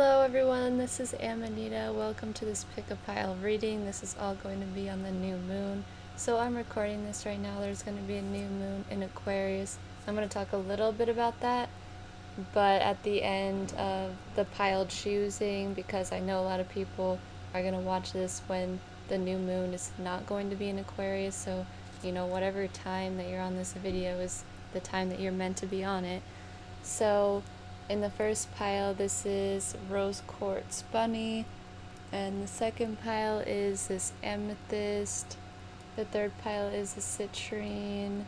Hello everyone, this is Amanita. Welcome to this pick a pile reading. This is all going to be on the new moon. So I'm recording this right now. There's going to be a new moon in Aquarius. I'm going to talk a little bit about that, but at the end of the pile choosing, because I know a lot of people are going to watch this when the new moon is not going to be in Aquarius. So, whatever time that you're on this video is the time that you're meant to be on it. So in the first pile, this is Rose Quartz Bunny, and the second pile is this Amethyst. The third pile is the Citrine,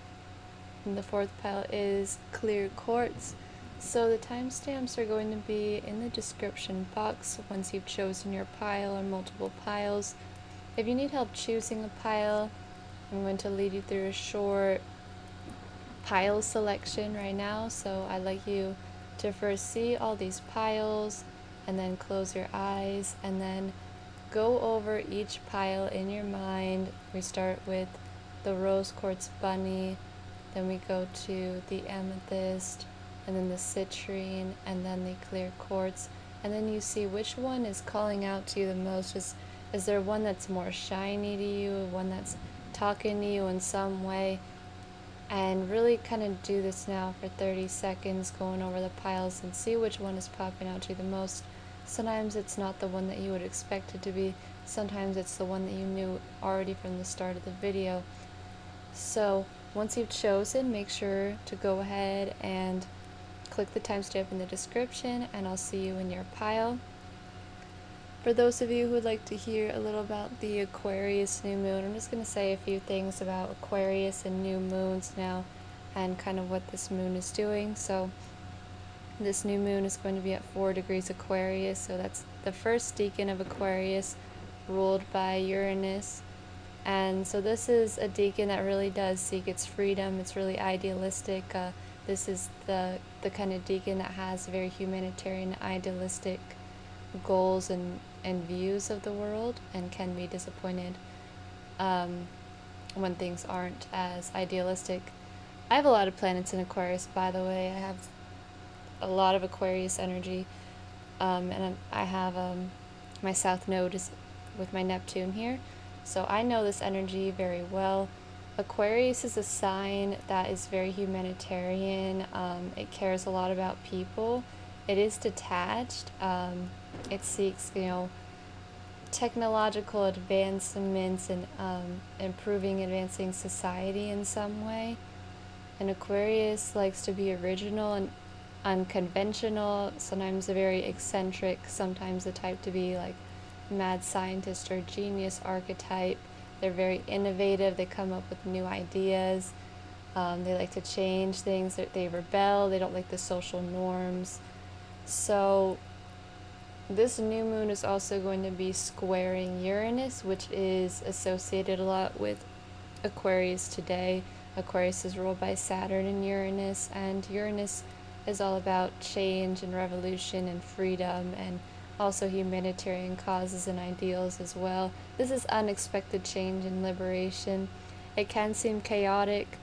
and the fourth pile is Clear Quartz. So the timestamps are going to be in the description box once you've chosen your pile or multiple piles. If you need help choosing a pile, I'm going to lead you through a short pile selection right now. So I'd like you to first see all these piles and then close your eyes and then go over each pile in your mind. We start with the Rose Quartz Bunny, then we go to the Amethyst, and then the Citrine, and then the Clear Quartz, and then you see which one is calling out to you the most. Is there one that's more shiny to you, one that's talking to you in some way? And really kind of do this now for 30 seconds, going over the piles and see which one is popping out to you the most. Sometimes it's not the one that you would expect it to be. Sometimes it's the one that you knew already from the start of the video. So once you've chosen, make sure to go ahead and click the timestamp in the description, and I'll see you in your pile. For those of you who would like to hear a little about the Aquarius new moon, I'm just going to say a few things about Aquarius and new moons now and kind of what this moon is doing. So this new moon is going to be at 4 degrees Aquarius, so that's the first decan of Aquarius, ruled by Uranus. And so this is a decan that really does seek its freedom. It's really idealistic. This is the kind of decan that has very humanitarian, idealistic goals and views of the world, and can be disappointed when things aren't as idealistic. I have a lot of planets in Aquarius, by the way. I have a lot of Aquarius energy, and I have my south node is with my Neptune here, so I know this energy very well. Aquarius is a sign that is very humanitarian. It cares a lot about people. It is detached. It seeks, technological advancements and advancing society in some way. And Aquarius likes to be original and unconventional, sometimes a very eccentric, sometimes the type to be like mad scientist or genius archetype. They're very innovative. They come up with new ideas. They like to change things. They rebel. They don't like the social norms. So this new moon is also going to be squaring Uranus, which is associated a lot with Aquarius today. Aquarius is ruled by Saturn and Uranus is all about change and revolution and freedom, and also humanitarian causes and ideals as well. This is unexpected change and liberation. It can seem chaotic.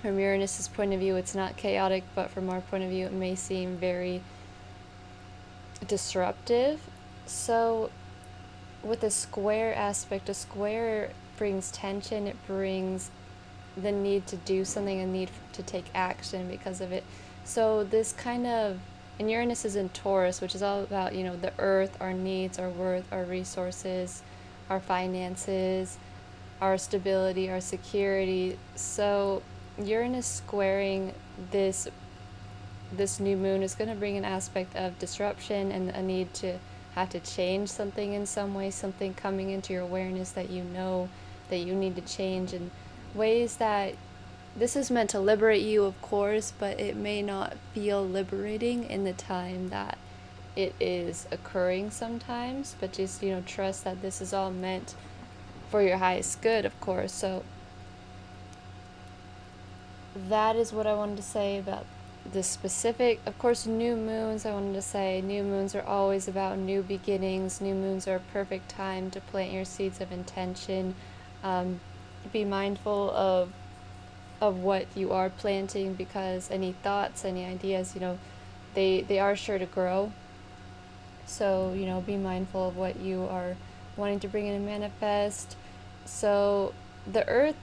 From Uranus's point of view, it's not chaotic, but from our point of view, it may seem very disruptive. So with a square aspect, a square brings tension. It brings the need to do something, a need to take action because of it. So this kind of, and Uranus is in Taurus, which is all about, the earth, our needs, our worth, our resources, our finances, our stability, our security. So Uranus squaring this new moon is going to bring an aspect of disruption and a need to have to change something in some way, something coming into your awareness that you know that you need to change in ways that this is meant to liberate you, of course, but it may not feel liberating in the time that it is occurring sometimes. But just, trust that this is all meant for your highest good, of course. So that is what I wanted to say about this specific. Of course, new moons, I wanted to say new moons are always about new beginnings. New moons are a perfect time to plant your seeds of intention. Be mindful of what you are planting, because any thoughts, any ideas, they are sure to grow. So, you know, be mindful of what you are wanting to bring in and manifest. So the earth,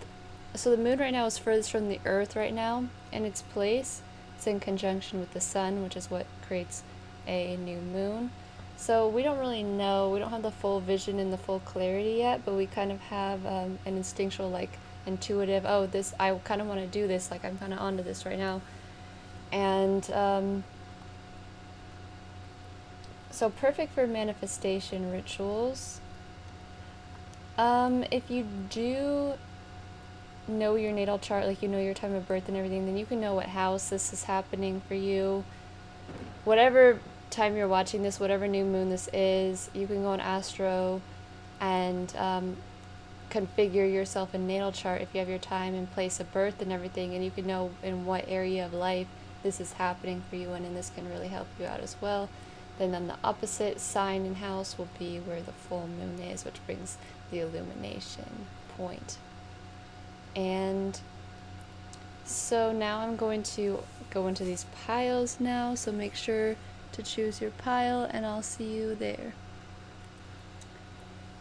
so the moon right now is furthest from the earth right now in its place. It's in conjunction with the sun, which is what creates a new moon. So we don't really know, we don't have the full vision and the full clarity yet, but we kind of have an instinctual, like intuitive, oh, this, I kind of want to do this, like I'm kind of onto this right now. And so perfect for manifestation rituals. If you do know your natal chart, like you know your time of birth and everything, then you can know what house this is happening for you. Whatever time you're watching this, whatever new moon this is, you can go on Astro and configure yourself a natal chart if you have your time and place of birth and everything, and you can know in what area of life this is happening for you, and this can really help you out as well. Then on the opposite sign and house will be where the full moon is, which brings the illumination point. And so now I'm going to go into these piles now, so make sure to choose your pile and I'll see you there.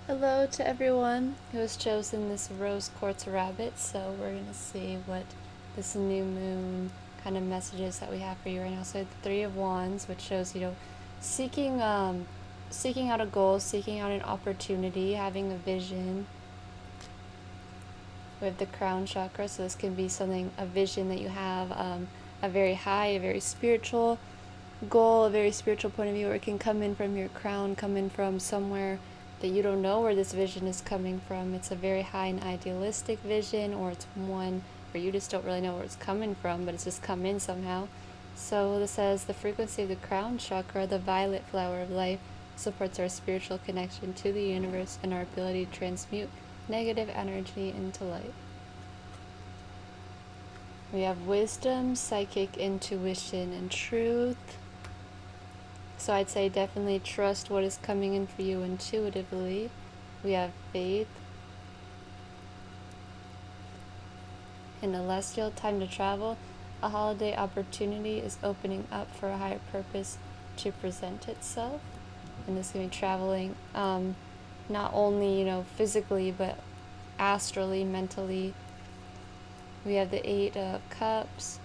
Hello to everyone who has chosen this rose quartz rabbit. So we're going to see what this new moon kind of messages that we have for you right now. So the Three of Wands, which shows, you know, seeking out a goal, seeking out an opportunity, having a vision. We have the crown chakra, so this can be something, a vision that you have, a very high, a very spiritual goal, a very spiritual point of view, or it can come in from your crown, come in from somewhere that you don't know where this vision is coming from. It's a very high and idealistic vision, or it's one where you just don't really know where it's coming from, but it's just come in somehow. So this says the frequency of the crown chakra, the violet flower of life, supports our spiritual connection to the universe and our ability to transmute negative energy into light. We have wisdom, psychic intuition, and truth. So I'd say definitely trust what is coming in for you intuitively. We have faith. In celestial, time to travel. A holiday opportunity is opening up for a higher purpose to present itself. And this is going to be traveling, not only, you know, physically, but astrally, mentally. We have the Eight of Cups.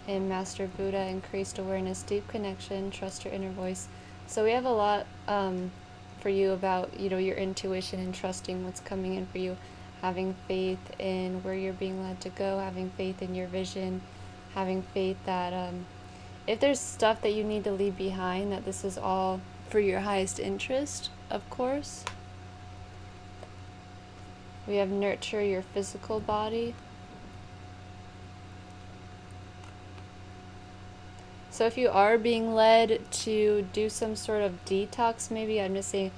And Master Buddha, increased awareness, deep connection, trust your inner voice. So we have a lot for you about, you know, your intuition and trusting what's coming in for you, having faith in where you're being led to go, having faith in your vision, having faith that if there's stuff that you need to leave behind, that this is all for your highest interest, of course. We have nurture your physical body. So if you are being led to do some sort of detox, maybe, I'm just saying,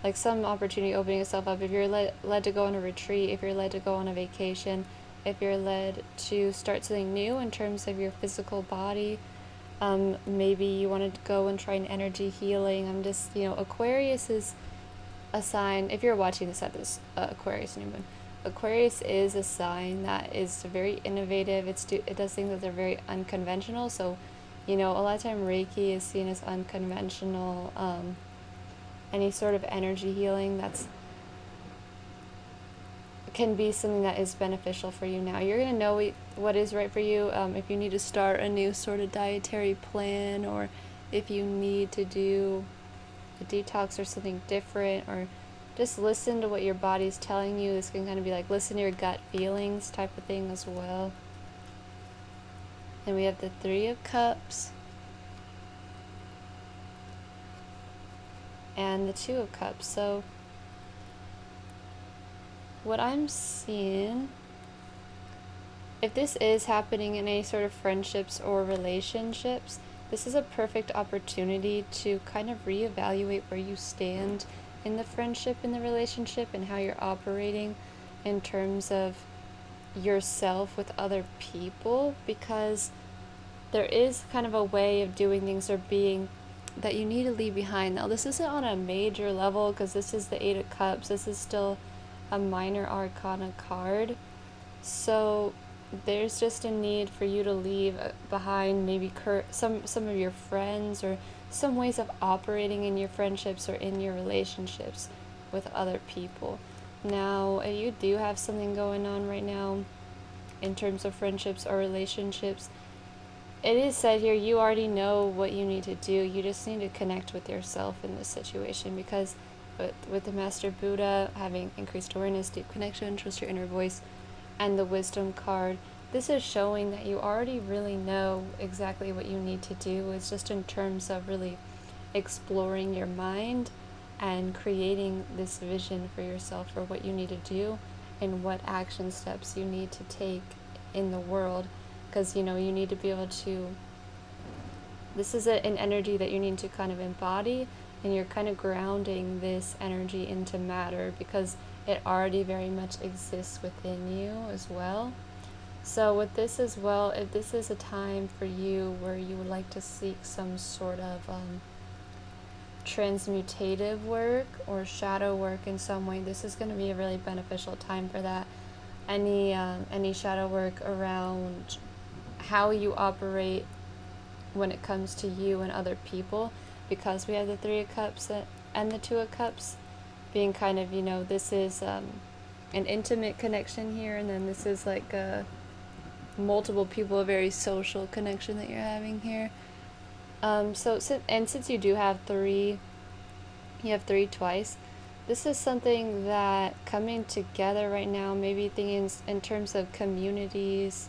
like some opportunity opening itself up, if you're led to go on a retreat, if you're led to go on a vacation, if you're led to start something new in terms of your physical body, maybe you wanted to go and try an energy healing. I'm just, you know, Aquarius is a sign, if you're watching this at this Aquarius new moon, Aquarius is a sign that is very innovative. It does things that are very unconventional. So, you know, a lot of time Reiki is seen as unconventional. Any sort of energy healing can be something that is beneficial for you now. You're going to know what is right for you. If you need to start a new sort of dietary plan, or if you need to do a detox or something different, or just listen to what your body's telling you. This can kind of be like listen to your gut feelings type of thing as well. And we have the Three of Cups and the Two of Cups. So what I'm seeing, if this is happening in any sort of friendships or relationships, this is a perfect opportunity to kind of reevaluate where you stand in the friendship, in the relationship, and how you're operating in terms of yourself with other people, because there is kind of a way of doing things or being that you need to leave behind. Now, this isn't on a major level because this is the Eight of Cups. This is still a minor arcana card. So there's just a need for you to leave behind maybe some of your friends, or some ways of operating in your friendships or in your relationships with other people. Now, you do have something going on right now in terms of friendships or relationships. It is said here, you already know what you need to do. You just need to connect with yourself in this situation, because with the Master Buddha having increased awareness, deep connection, trust your inner voice, and the wisdom card, this is showing that you already really know exactly what you need to do. It's just in terms of really exploring your mind and creating this vision for yourself for what you need to do and what action steps you need to take in the world. Because, you need to be able to, this is an energy that you need to kind of embody, and you're kind of grounding this energy into matter, because it already very much exists within you as well. So with this as well, if this is a time for you where you would like to seek some sort of transmutative work or shadow work in some way, this is going to be a really beneficial time for that. Any shadow work around how you operate when it comes to you and other people, because we have the Three of Cups and the Two of Cups being kind of, this is an intimate connection here, and then this is like a multiple people, a very social connection that you're having here. Since you do have three, you have three twice, this is something that coming together right now, maybe thinking in terms of communities,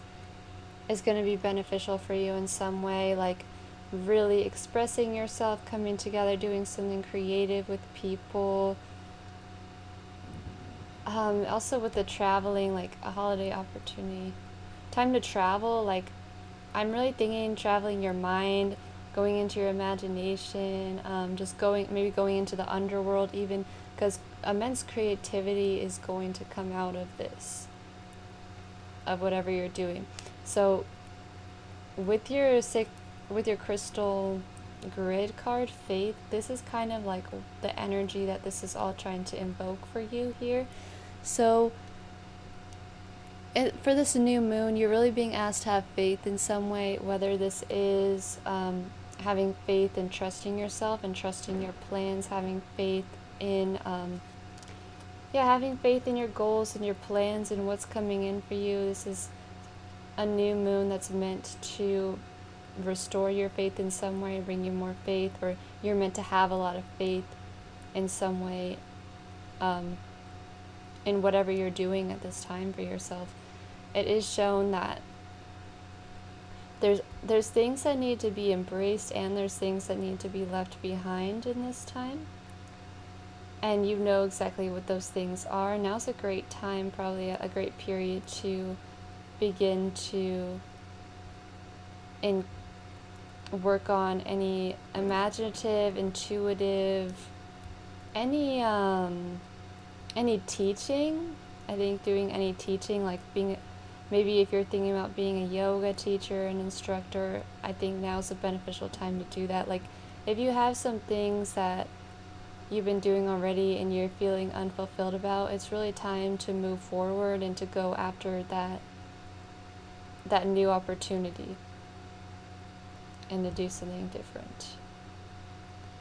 is going to be beneficial for you in some way, like really expressing yourself, coming together, doing something creative with people. Also with the traveling, like a holiday opportunity, time to travel, like I'm really thinking traveling your mind, going into your imagination, just going into the underworld even, because immense creativity is going to come out of this, of whatever you're doing. So with your crystal grid card, Faith, this is kind of like the energy that this is all trying to invoke for you here. So for this new moon, you're really being asked to have faith in some way, whether this is having faith and trusting yourself and trusting your plans, having faith in having faith in your goals and your plans and what's coming in for you. This is a new moon that's meant to restore your faith in some way, bring you more faith, or you're meant to have a lot of faith in some way in whatever you're doing at this time for yourself. It is shown that there's things that need to be embraced, and there's things that need to be left behind in this time. And you know exactly what those things are. Now's a great time, probably a great period to begin to work on any imaginative, intuitive, any teaching. I think doing any teaching, like maybe if you're thinking about being a yoga teacher, an instructor, I think now's a beneficial time to do that. Like if you have some things that you've been doing already and you're feeling unfulfilled about, it's really time to move forward and to go after that new opportunity and to do something different.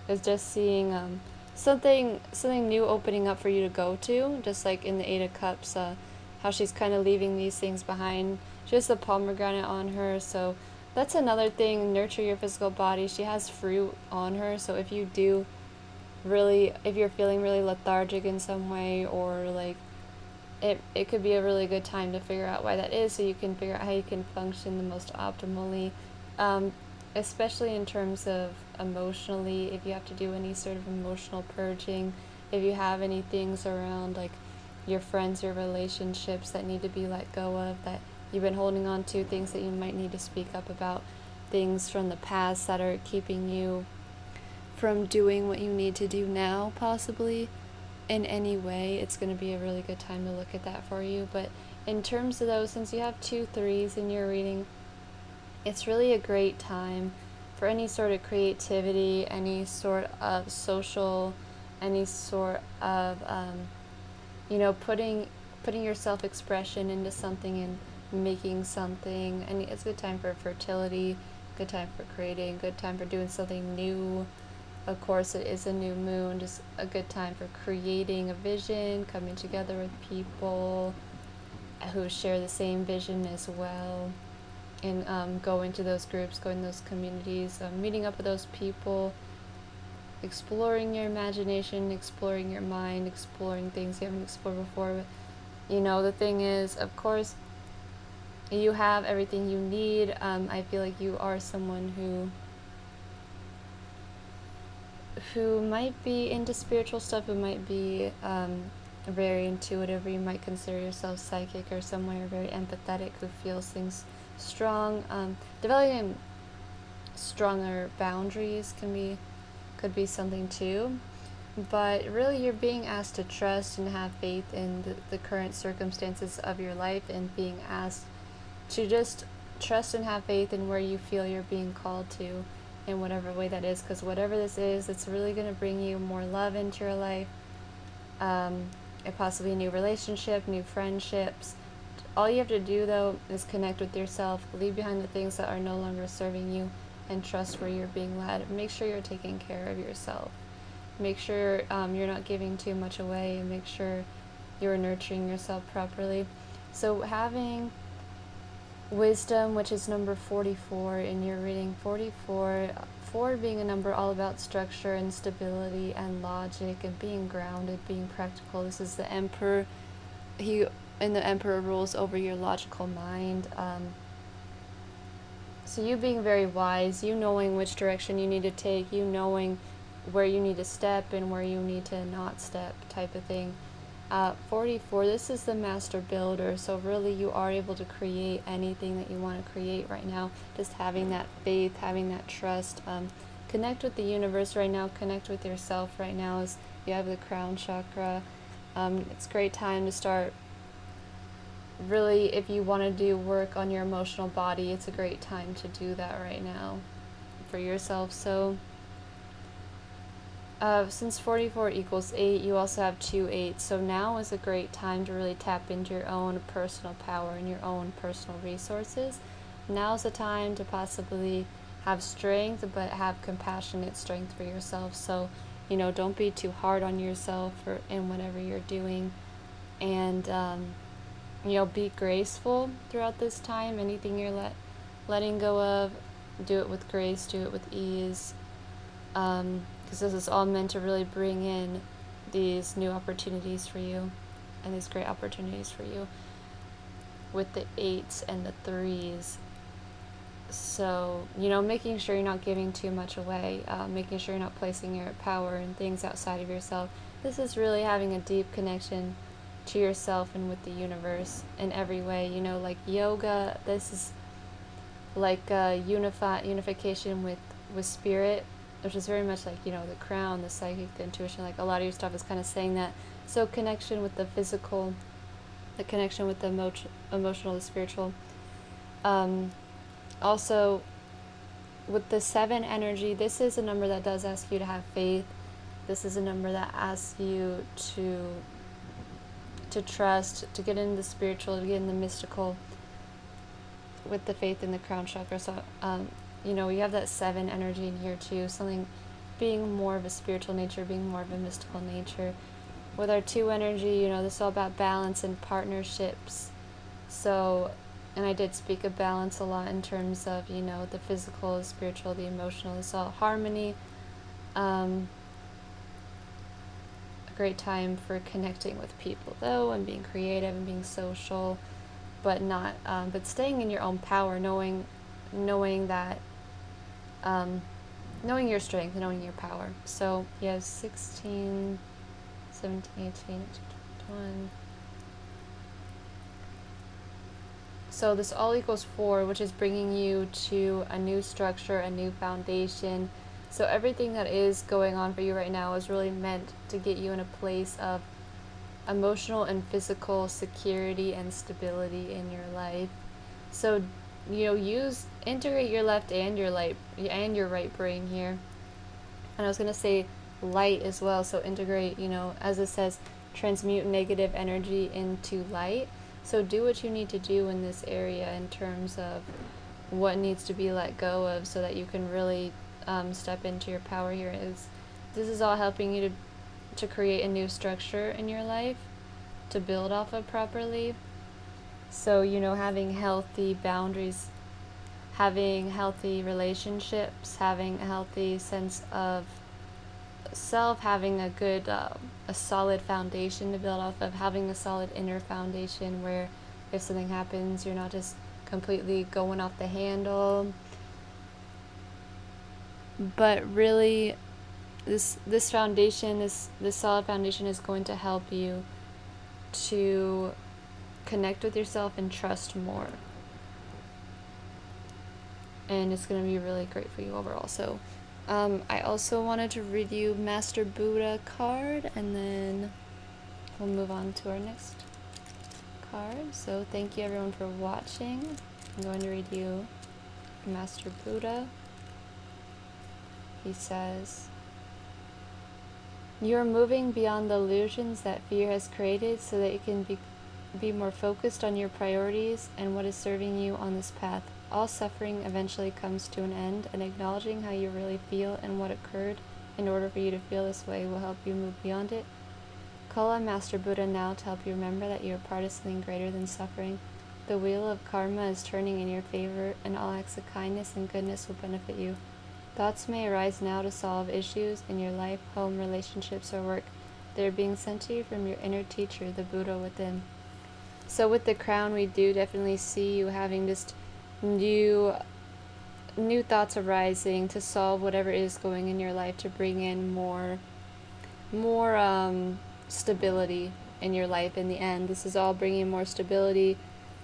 It's just seeing something new opening up for you to go to, just like in the Eight of Cups, how she's kind of leaving these things behind. She has the pomegranate on her, so that's another thing. Nurture your physical body. She has fruit on her, so if you're feeling really lethargic in some way, or like it could be a really good time to figure out why that is, so you can figure out how you can function the most optimally, especially in terms of emotionally, if you have to do any sort of emotional purging, if you have any things around like your friends, your relationships that need to be let go of, that you've been holding on to, things that you might need to speak up about, things from the past that are keeping you from doing what you need to do now, possibly in any way, it's going to be a really good time to look at that for you. But in terms of those, since you have 2 3s in your reading, it's really a great time for any sort of creativity, any sort of social, any sort of putting your self-expression into something and making something. And it's a good time for fertility, good time for creating, good time for doing something new. Of course, it is a new moon, just a good time for creating a vision, coming together with people who share the same vision as well, and going to those groups, going to those communities, meeting up with those people, exploring your imagination, exploring your mind, exploring things you haven't explored before. But, the thing is, of course, you have everything you need. I feel like you are someone who might be into spiritual stuff, who might be very intuitive, or you might consider yourself psychic, or somewhere very empathetic, who feels things strong. Developing stronger boundaries could be something too. But really, you're being asked to trust and have faith in the current circumstances of your life, and being asked to just trust and have faith in where you feel you're being called to, in whatever way that is, because whatever this is, it's really going to bring you more love into your life, and possibly a new relationship, new friendships. All you have to do, though, is connect with yourself, leave behind the things that are no longer serving you, and trust where you're being led. Make sure you're taking care of yourself. Make sure you're not giving too much away, and make sure you're nurturing yourself properly. So having wisdom, which is number 44 in your reading, 44 being a number all about structure and stability and logic and being grounded, being practical. This is the Emperor. The Emperor rules over your logical mind. So you being very wise, you knowing which direction you need to take, you knowing where you need to step and where you need to not step, type of thing. 44, this is the master builder, so really you are able to create anything that you want to create right now. Just having that faith, having that trust. Connect with the universe right now, connect with yourself right now, as you have the crown chakra. It's a great time to start. Really, if you want to do work on your emotional body, it's a great time to do that right now for yourself. So since 44 equals 8, you also have 2 8. So now is a great time to really tap into your own personal power and your own personal resources. Now's the time to possibly have strength, but have compassionate strength for yourself. So, don't be too hard on yourself in whatever you're doing. And, be graceful throughout this time. Anything you're letting go of, do it with grace, do it with ease. Because this is all meant to really bring in these new opportunities for you, and these great opportunities for you with the 8s and the 3s. So, making sure you're not giving too much away, making sure you're not placing your power in things outside of yourself. This is really having a deep connection to yourself and with the universe in every way. Like yoga, this is like unification with spirit, which is very much like, the crown, the psychic, the intuition. Like a lot of your stuff is kind of saying that. So connection with the physical, the connection with the emotional, the spiritual. Also, with the 7 energy, this is a number that does ask you to have faith. This is a number that asks you to trust, to get into the spiritual, to get in the mystical with the faith in the crown chakra. So, we have that 7 energy in here too, something being more of a spiritual nature, being more of a mystical nature. With our 2 energy, this is all about balance and partnerships. So, and I did speak of balance a lot in terms of, the physical, the spiritual, the emotional. It's all harmony. A great time for connecting with people, though, and being creative and being social, but not, but staying in your own power, knowing that, knowing your strength, knowing your power. So you have 16, 17, 18, 21. So this all equals 4, which is bringing you to a new structure, a new foundation. So everything that is going on for you right now is really meant to get you in a place of emotional and physical security and stability in your life. So, integrate your left and your right brain here. And I was going to say light as well. So integrate, as it says, transmute negative energy into light. So do what you need to do in this area in terms of what needs to be let go of, so that you can really step into your power here. This is all helping you to create a new structure in your life to build off of properly. So, having healthy boundaries, having healthy relationships, having a healthy sense of self, having a good, a solid foundation to build off of, having a solid inner foundation where if something happens, you're not just completely going off the handle. But really, this foundation, this solid foundation is going to help you to connect with yourself and trust more. And it's going to be really great for you overall. So I also wanted to read you Master Buddha card, and then we'll move on to our next card. So thank you everyone for watching. I'm going to read you Master Buddha. He says, "You are moving beyond the illusions that fear has created so that you can be more focused on your priorities and what is serving you on this path. All suffering eventually comes to an end, and acknowledging how you really feel and what occurred in order for you to feel this way will help you move beyond it. Call on Master Buddha now to help you remember that you are part of something greater than suffering. The wheel of karma is turning in your favor, and all acts of kindness and goodness will benefit you. Thoughts may arise now to solve issues in your life, home, relationships, or work. They are being sent to you from your inner teacher, the Buddha within." So with the crown, we do definitely see you having just new thoughts arising to solve whatever is going in your life, to bring in more stability in your life. In the end, this is all bringing more stability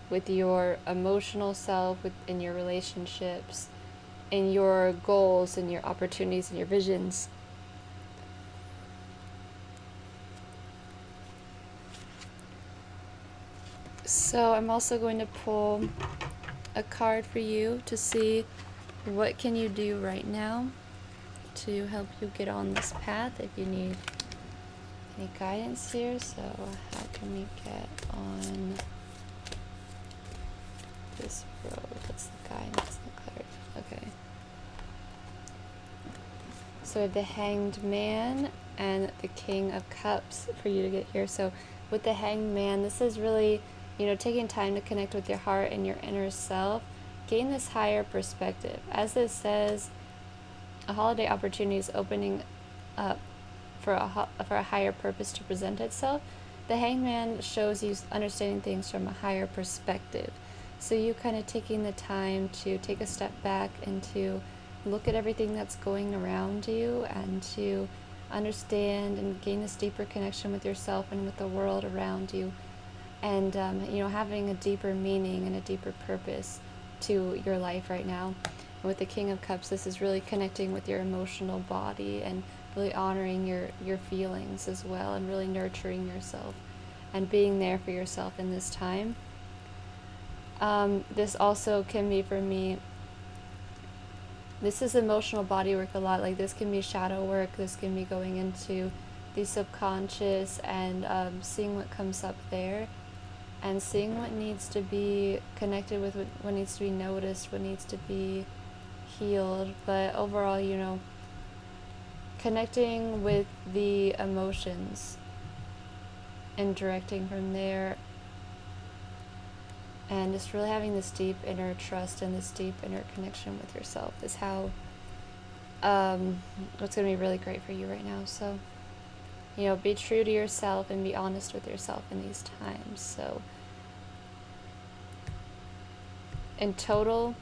with your emotional self, in your relationships, in your goals, in your opportunities, and your visions. So I'm also going to pull a card for you to see what can you do right now to help you get on this path, if you need any guidance here. So how can we get on this road? What's the guidance and clarity? Okay. So we have the Hanged Man and the King of Cups for you to get here. So with the Hanged Man, this is really, taking time to connect with your heart and your inner self, gain this higher perspective. As this says, a holiday opportunity is opening up for a higher purpose to present itself. The Hangman shows you understanding things from a higher perspective. So you kind of taking the time to take a step back and to look at everything that's going around you, and to understand and gain this deeper connection with yourself and with the world around you. And, having a deeper meaning and a deeper purpose to your life right now. And with the King of Cups, this is really connecting with your emotional body and really honoring your feelings as well, and really nurturing yourself and being there for yourself in this time. This also can be, for me, this is emotional body work a lot. Like, this can be shadow work. This can be going into the subconscious and seeing what comes up there, and seeing what needs to be connected with, what needs to be noticed, what needs to be healed. But overall, connecting with the emotions and directing from there, and just really having this deep inner trust and this deep inner connection with yourself is how what's going to be really great for you right now. So be true to yourself and be honest with yourself in these times. So in total,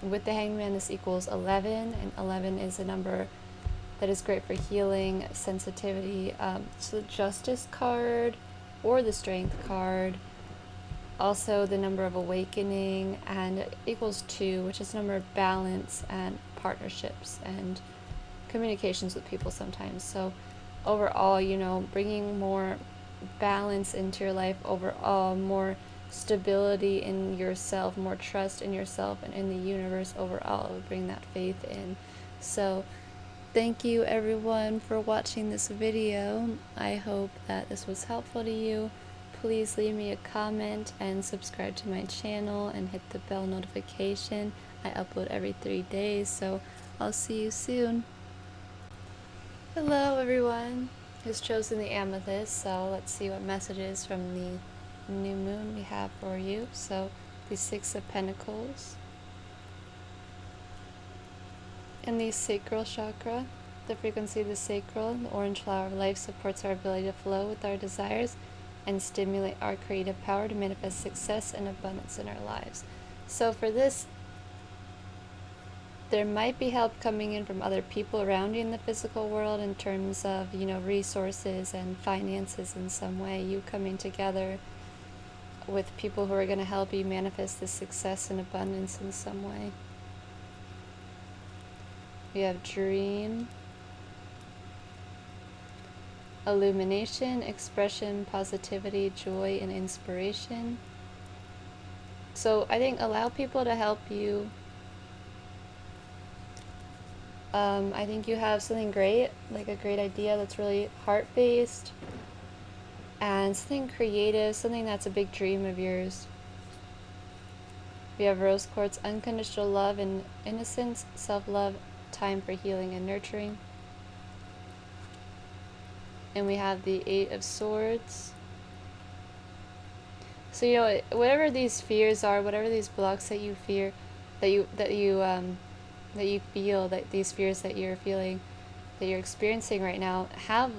with the Hangman, this equals 11, and 11 is a number that is great for healing, sensitivity. So the Justice card or the Strength card, also the number of awakening, and it equals 2, which is the number of balance and partnerships and communications with people sometimes. So overall, bringing more balance into your life, overall more stability in yourself, more trust in yourself and in the universe overall, bring that faith in. So thank you everyone for watching this video. I hope that this was helpful to you. please leave me a comment and subscribe to my channel and hit the bell notification. I upload every 3 days, so I'll see you soon. Hello everyone who's chosen the Amethyst, so let's see what messages from the new moon we have for you. So the Six of Pentacles and the sacral chakra. The frequency of the sacral, the orange flower of life, supports our ability to flow with our desires and stimulate our creative power to manifest success and abundance in our lives. So for this, there might be help coming in from other people around you in the physical world in terms of, resources and finances in some way. You coming together with people who are going to help you manifest this success and abundance in some way. We have dream, illumination, expression, positivity, joy, and inspiration. So I think allow people to help you. I think you have something great, like a great idea that's really heart-based and something creative, something that's a big dream of yours. We have rose quartz, unconditional love and innocence, self-love, time for healing and nurturing. And we have the Eight of Swords. So whatever these fears are, whatever these blocks that you fear, that you feel, that these fears that you're feeling, that you're experiencing right now, have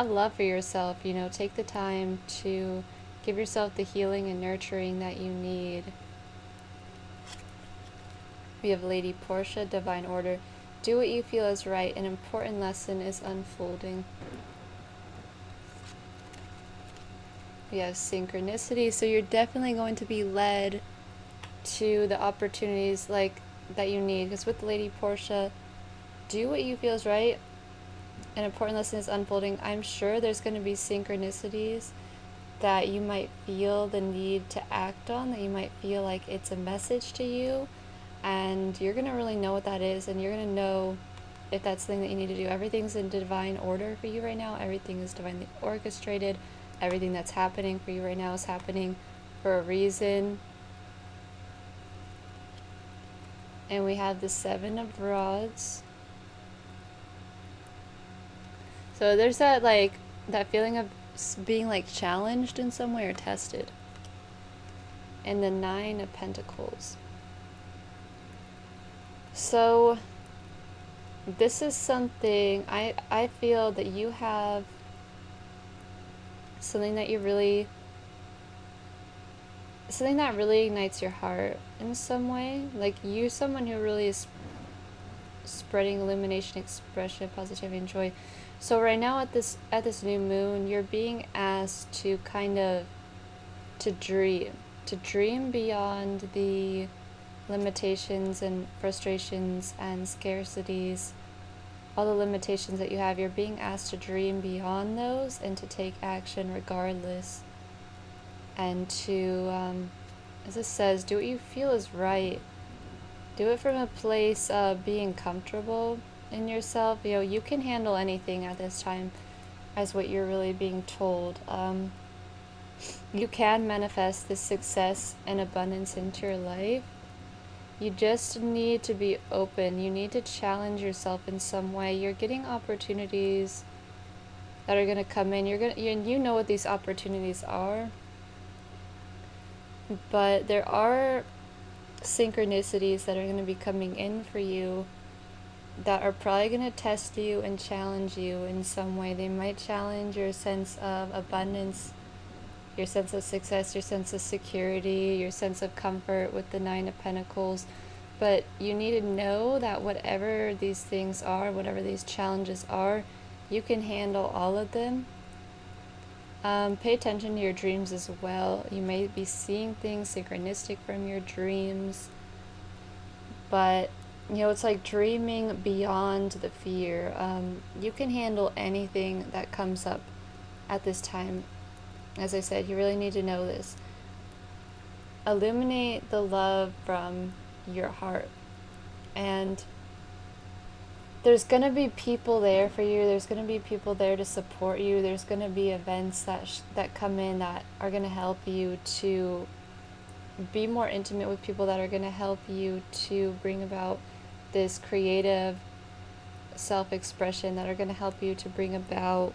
love for yourself. Take the time to give yourself the healing and nurturing that you need. We have Lady Portia, divine order. Do what you feel is right. An important lesson is unfolding. We have synchronicity, so you're definitely going to be led to the opportunities that you need. Because with Lady Portia, do what you feel is right. An important lesson is unfolding. I'm sure there's going to be synchronicities that you might feel the need to act on, that you might feel like it's a message to you, and you're going to really know what that is, and you're going to know if that's something that you need to do. Everything's in divine order for you right now. Everything is divinely orchestrated. Everything that's happening for you right now is happening for a reason. And we have the Seven of Rods. So there's that feeling of being challenged in some way or tested. And the Nine of Pentacles. So this is something I feel that you have something that really ignites your heart in some way. You're someone who really is spreading illumination, expression, positivity, and joy. So right now at this new moon, you're being asked to dream beyond the limitations and frustrations and scarcities, all the limitations that you have. You're being asked to dream beyond those and to take action regardless, and to as it says, do what you feel is right. Do it from a place of being comfortable in yourself. You can handle anything at this time, as what you're really being told. You can manifest this success and abundance into your life. You just need to be open. You need to challenge yourself in some way. You're getting opportunities that are going to come in. You know what these opportunities are. But there are synchronicities that are going to be coming in for you that are probably going to test you and challenge you in some way. They might challenge your sense of abundance, your sense of success, your sense of security, your sense of comfort with the Nine of Pentacles. But you need to know that whatever these things are, whatever these challenges are, you can handle all of them. Pay attention to your dreams as well. You may be seeing things synchronistic from your dreams, but it's like dreaming beyond the fear. You can handle anything that comes up at this time. As I said, you really need to know this. Illuminate the love from your heart, and there's going to be people there for you. There's going to be people there to support you. There's going to be events that come in that are going to help you to be more intimate with people, that are going to help you to bring about this creative self-expression, that are going to help you to bring about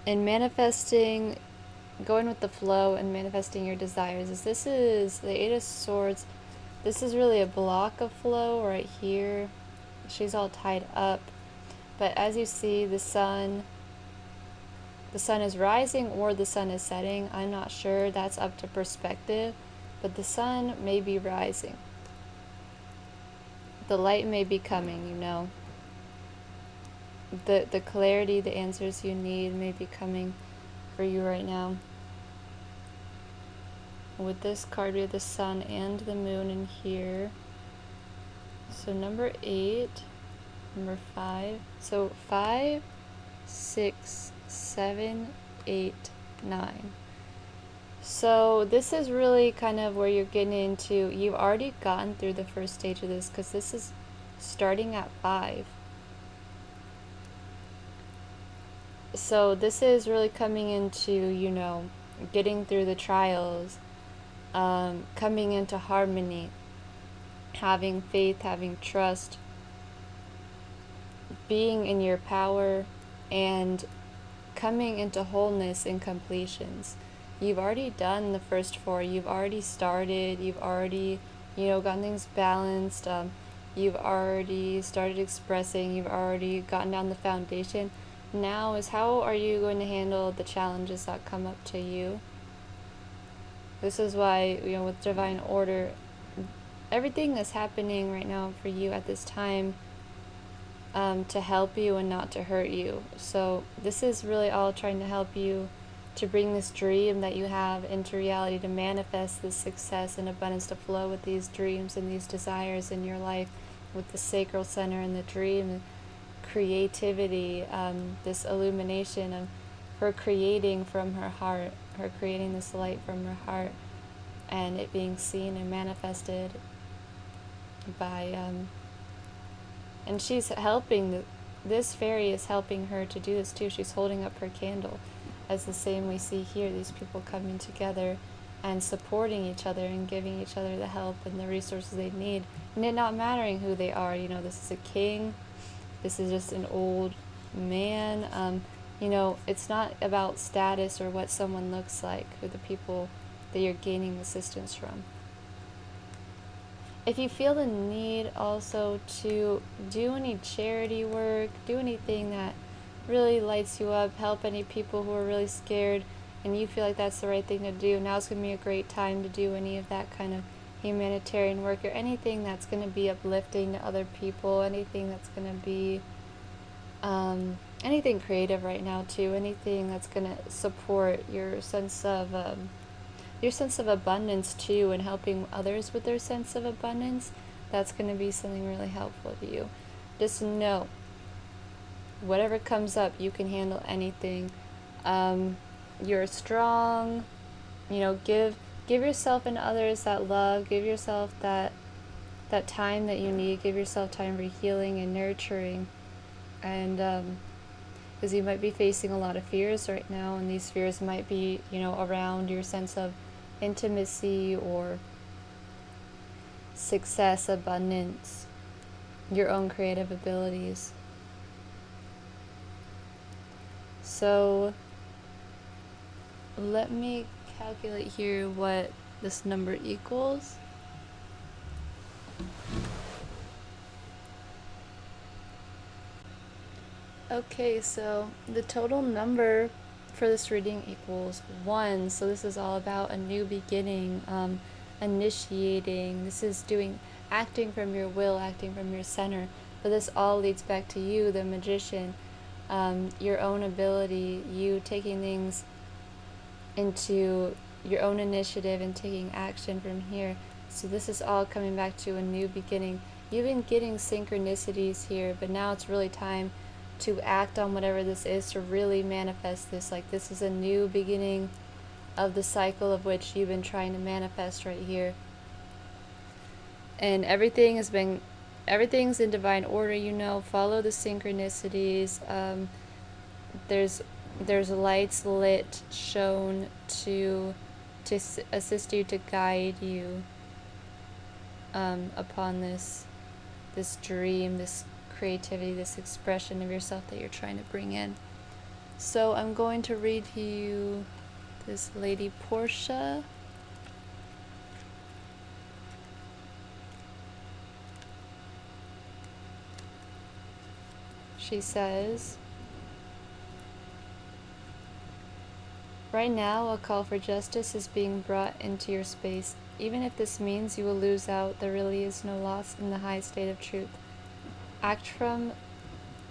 in manifesting, going with the flow and manifesting your desires. As this is the Eight of Swords, this is really a block of flow right here. She's all tied up, but as you see, the sun is rising or the sun is setting. I'm not sure, that's up to perspective, but the sun may be rising. The light may be coming, you know. The clarity, the answers you need may be coming for you right now. With this card, we have the sun and the moon in here. So number 8, number 5. So 5, 6, 7, 8, 9. So this is really kind of where you're getting into, you've already gotten through the first stage of this, because this is starting at 5. So this is really coming into, you know, getting through the trials, coming into harmony, having faith, having trust, being in your power, and coming into wholeness and completions. You've already done the first 4. You've already started. You've already, you know, gotten things balanced. You've already started expressing. You've already gotten down the foundation. Now is, how are you going to handle the challenges that come up to you? This is why, you know, with divine order, everything that's happening right now for you at this time, to help you and not to hurt you. So this is really all trying to help you to bring this dream that you have into reality, to manifest this success and abundance, to flow with these dreams and these desires in your life, with the sacral center and the dream, creativity, this illumination of her creating from her heart, her creating this light from her heart, and it being seen and manifested by, and she's helping, this fairy is helping her to do this too. She's holding up her candle, as the same we see here, these people coming together and supporting each other and giving each other the help and the resources they need, and it not mattering who they are. You know, this is a king, this is just an old man. You know, it's not about status or what someone looks like, or the people that you're gaining assistance from. If you feel the need also to do any charity work, do anything that really lights you up, help any people who are really scared, and you feel like that's the right thing to do, now's going to be a great time to do any of that kind of humanitarian work, or anything that's going to be uplifting to other people, anything that's going to be anything creative right now too, anything that's going to support your sense of abundance too, and helping others with their sense of abundance. That's going to be something really helpful to you. Just know, whatever comes up, you can handle anything. You're strong. You know, give yourself and others that love. Give yourself that time that you need. Give yourself time for healing and nurturing. And because you might be facing a lot of fears right now, and these fears might be, you know, around your sense of intimacy or success, abundance, your own creative abilities. So let me calculate here what this number equals. Okay, so the total number for this reading equals 1. So this is all about a new beginning, initiating. This is acting from your will, acting from your center. But this all leads back to you, the magician, your own ability, you taking things into your own initiative and taking action from here. So this is all coming back to a new beginning. You've been getting synchronicities here, but now it's really time to act on whatever this is, to really manifest this. Like, this is a new beginning of the cycle of which you've been trying to manifest right here. And everything has been everything's in divine order, you know. Follow the synchronicities. There's lights lit, shown to assist you, to guide you upon this dream, this creativity, this expression of yourself that you're trying to bring in. So I'm going to read to you this Lady Portia. She says, right now, a call for justice is being brought into your space. Even if this means you will lose out, there really is no loss in the high state of truth. Act from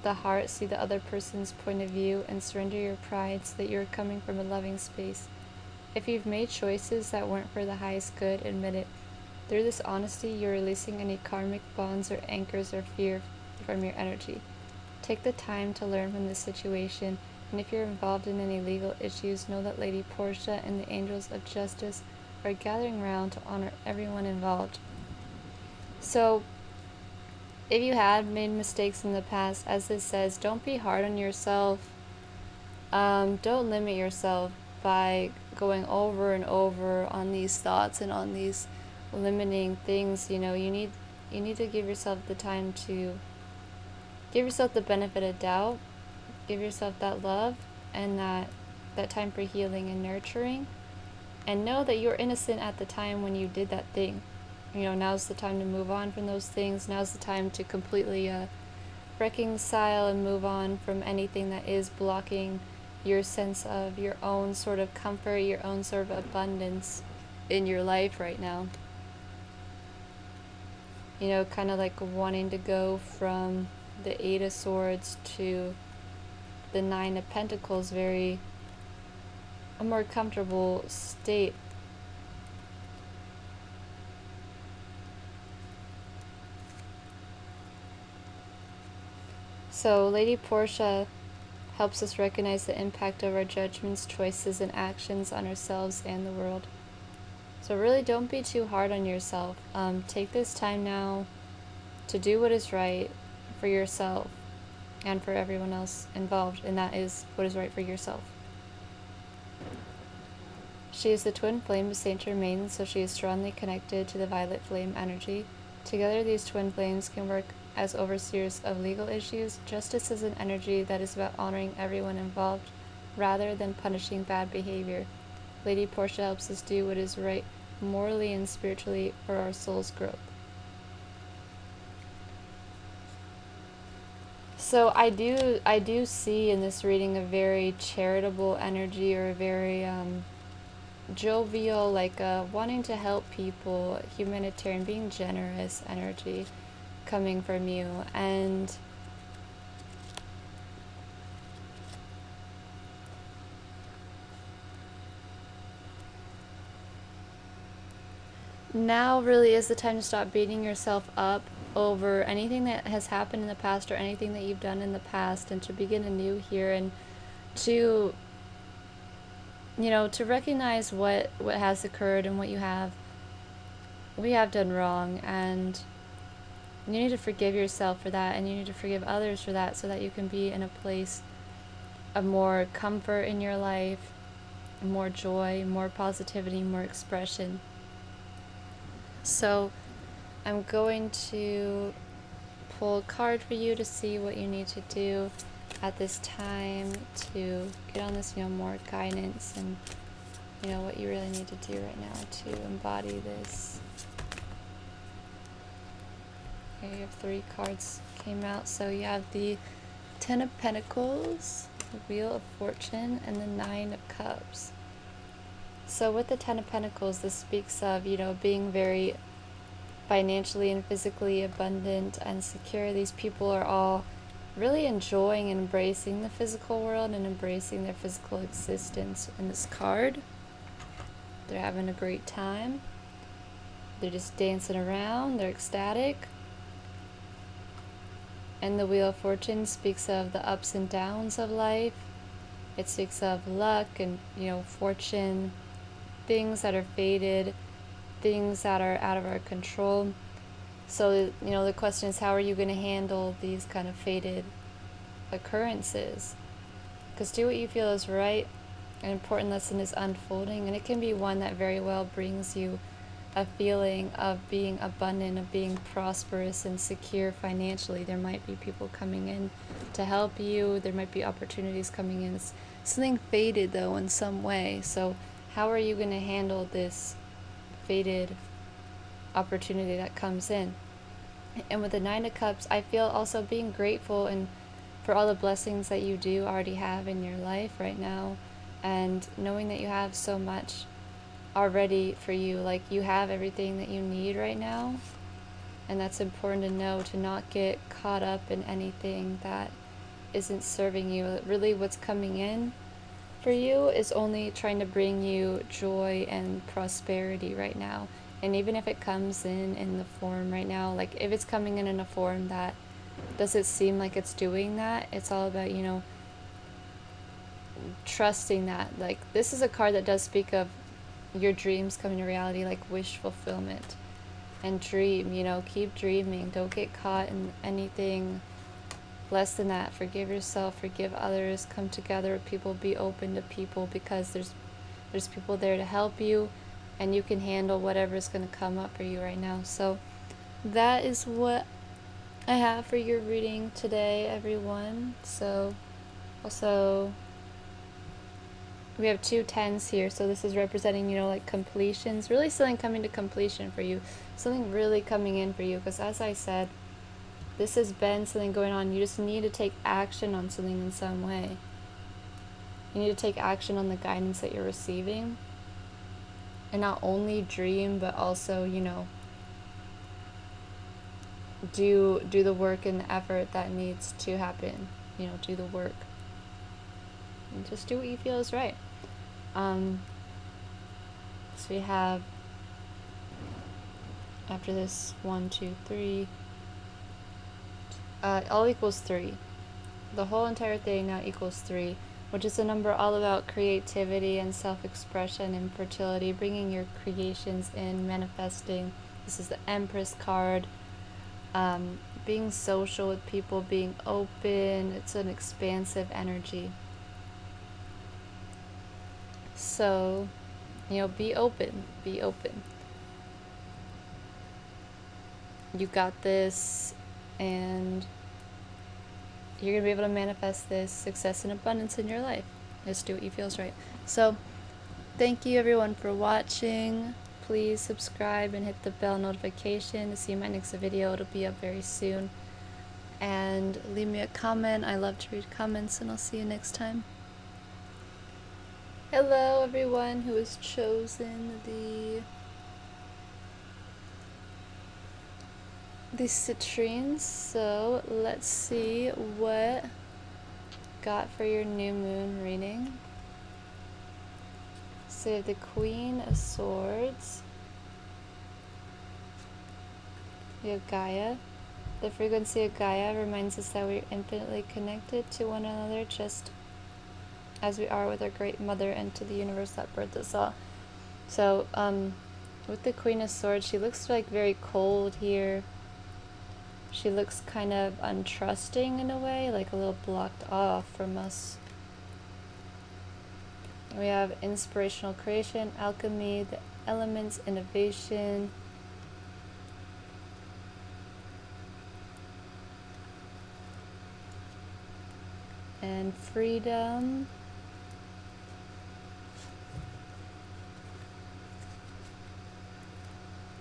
the heart, see the other person's point of view, and surrender your pride so that you are coming from a loving space. If you've made choices that weren't for the highest good, admit it. Through this honesty, you're releasing any karmic bonds or anchors or fear from your energy. Take the time to learn from this situation, and if you're involved in any legal issues, know that Lady Portia and the angels of justice are gathering around to honor everyone involved. So, if you have made mistakes in the past, as this says, don't be hard on yourself. Don't limit yourself by going over and over on these thoughts and on these limiting things. You know, you need to give yourself the time to give yourself the benefit of doubt, give yourself that love and that time for healing and nurturing, and know that you're innocent at the time when you did that thing. You know, now's the time to move on from those things. Now's the time to completely reconcile and move on from anything that is blocking your sense of your own sort of comfort, your own sort of abundance in your life right now. You know, kind of like wanting to go from the Eight of Swords to the Nine of Pentacles, a more comfortable state. So Lady Portia helps us recognize the impact of our judgments, choices, and actions on ourselves and the world. So really don't be too hard on yourself. Take this time now to do what is right for yourself and for everyone else involved, and that is what is right for yourself. She is the twin flame of Saint Germain, so she is strongly connected to the violet flame energy. Together, these twin flames can work as overseers of legal issues. Justice is an energy that is about honoring everyone involved rather than punishing bad behavior. Lady Portia helps us do what is right morally and spiritually for our soul's growth. So I do see in this reading a very charitable energy, or a very jovial, like wanting to help people, humanitarian, being generous energy coming from you. And now really is the time to stop beating yourself up over anything that has happened in the past or anything that you've done in the past, and to begin anew here, and to, you know, to recognize what has occurred and what we have done wrong, and you need to forgive yourself for that, and you need to forgive others for that, so that you can be in a place of more comfort in your life, more joy, more positivity, more expression. So I'm going to pull a card for you to see what you need to do at this time to get on this, you know, more guidance, and, you know, what you really need to do right now to embody this. Okay, you have 3 cards came out. So you have the Ten of Pentacles, the Wheel of Fortune, and the Nine of Cups. So with the Ten of Pentacles, this speaks of, you know, being very financially and physically abundant and secure. These people are all really enjoying and embracing the physical world and embracing their physical existence. In this card, they're having a great time. They're just dancing around. They're ecstatic. And the Wheel of Fortune speaks of the ups and downs of life. It speaks of luck and, you know, fortune, things that are fated, things that are out of our control. So, the question is, how are you going to handle these kind of fated occurrences? Because do what you feel is right. An important lesson is unfolding, and it can be one that very well brings you a feeling of being abundant, of being prosperous and secure financially. There might be people coming in to help you. There might be opportunities coming in. It's something fated, though, in some way. So how are you going to handle this fated opportunity that comes in? And with the Nine of Cups, I feel also being grateful and for all the blessings that you do already have in your life right now, and knowing that you have so much already for you. Like, you have everything that you need right now, and that's important to know, to not get caught up in anything that isn't serving you. Really, what's coming in for you is only trying to bring you joy and prosperity right now. And even if it comes in the form right now, like if it's coming in a form that doesn't seem like it's doing that, it's all about, trusting that. Like, this is a card that does speak of your dreams coming to reality, like wish fulfillment. And dream, keep dreaming. Don't get caught in anything less than that. Forgive yourself, forgive others, come together with people, be open to people, because there's people there to help you, and you can handle whatever's going to come up for you right now. So that is what I have for your reading today, everyone. So also, we have 2 10s here, so this is representing, like completions. Really something coming to completion for you. Something really coming in for you, because as I said, this has been something going on. You just need to take action on something in some way. You need to take action on the guidance that you're receiving. And not only dream, but also, do the work and the effort that needs to happen. Do the work. And just do what you feel is right. So we have, after this, 1, 2, 3, all equals 3. The whole entire thing now equals 3, which is a number all about creativity and self-expression and fertility, bringing your creations in, manifesting. This is the Empress card. Being social with people, being open. It's an expansive energy. So, be open. Be open. You got this, and you're going to be able to manifest this success and abundance in your life. Just do what you feel is right. So, thank you everyone for watching. Please subscribe and hit the bell notification to see my next video. It'll be up very soon. And leave me a comment. I love to read comments, and I'll see you next time. Hello everyone who has chosen the Citrines. So let's see what got for your new moon reading. So the Queen of Swords. We have Gaia. The frequency of Gaia reminds us that we're infinitely connected to one another, just as we are with our great mother and to the universe that birthed us all. So, with the Queen of Swords, she looks like very cold here. She looks kind of untrusting in a way, like a little blocked off from us. We have inspirational creation, alchemy, the elements, innovation. And freedom.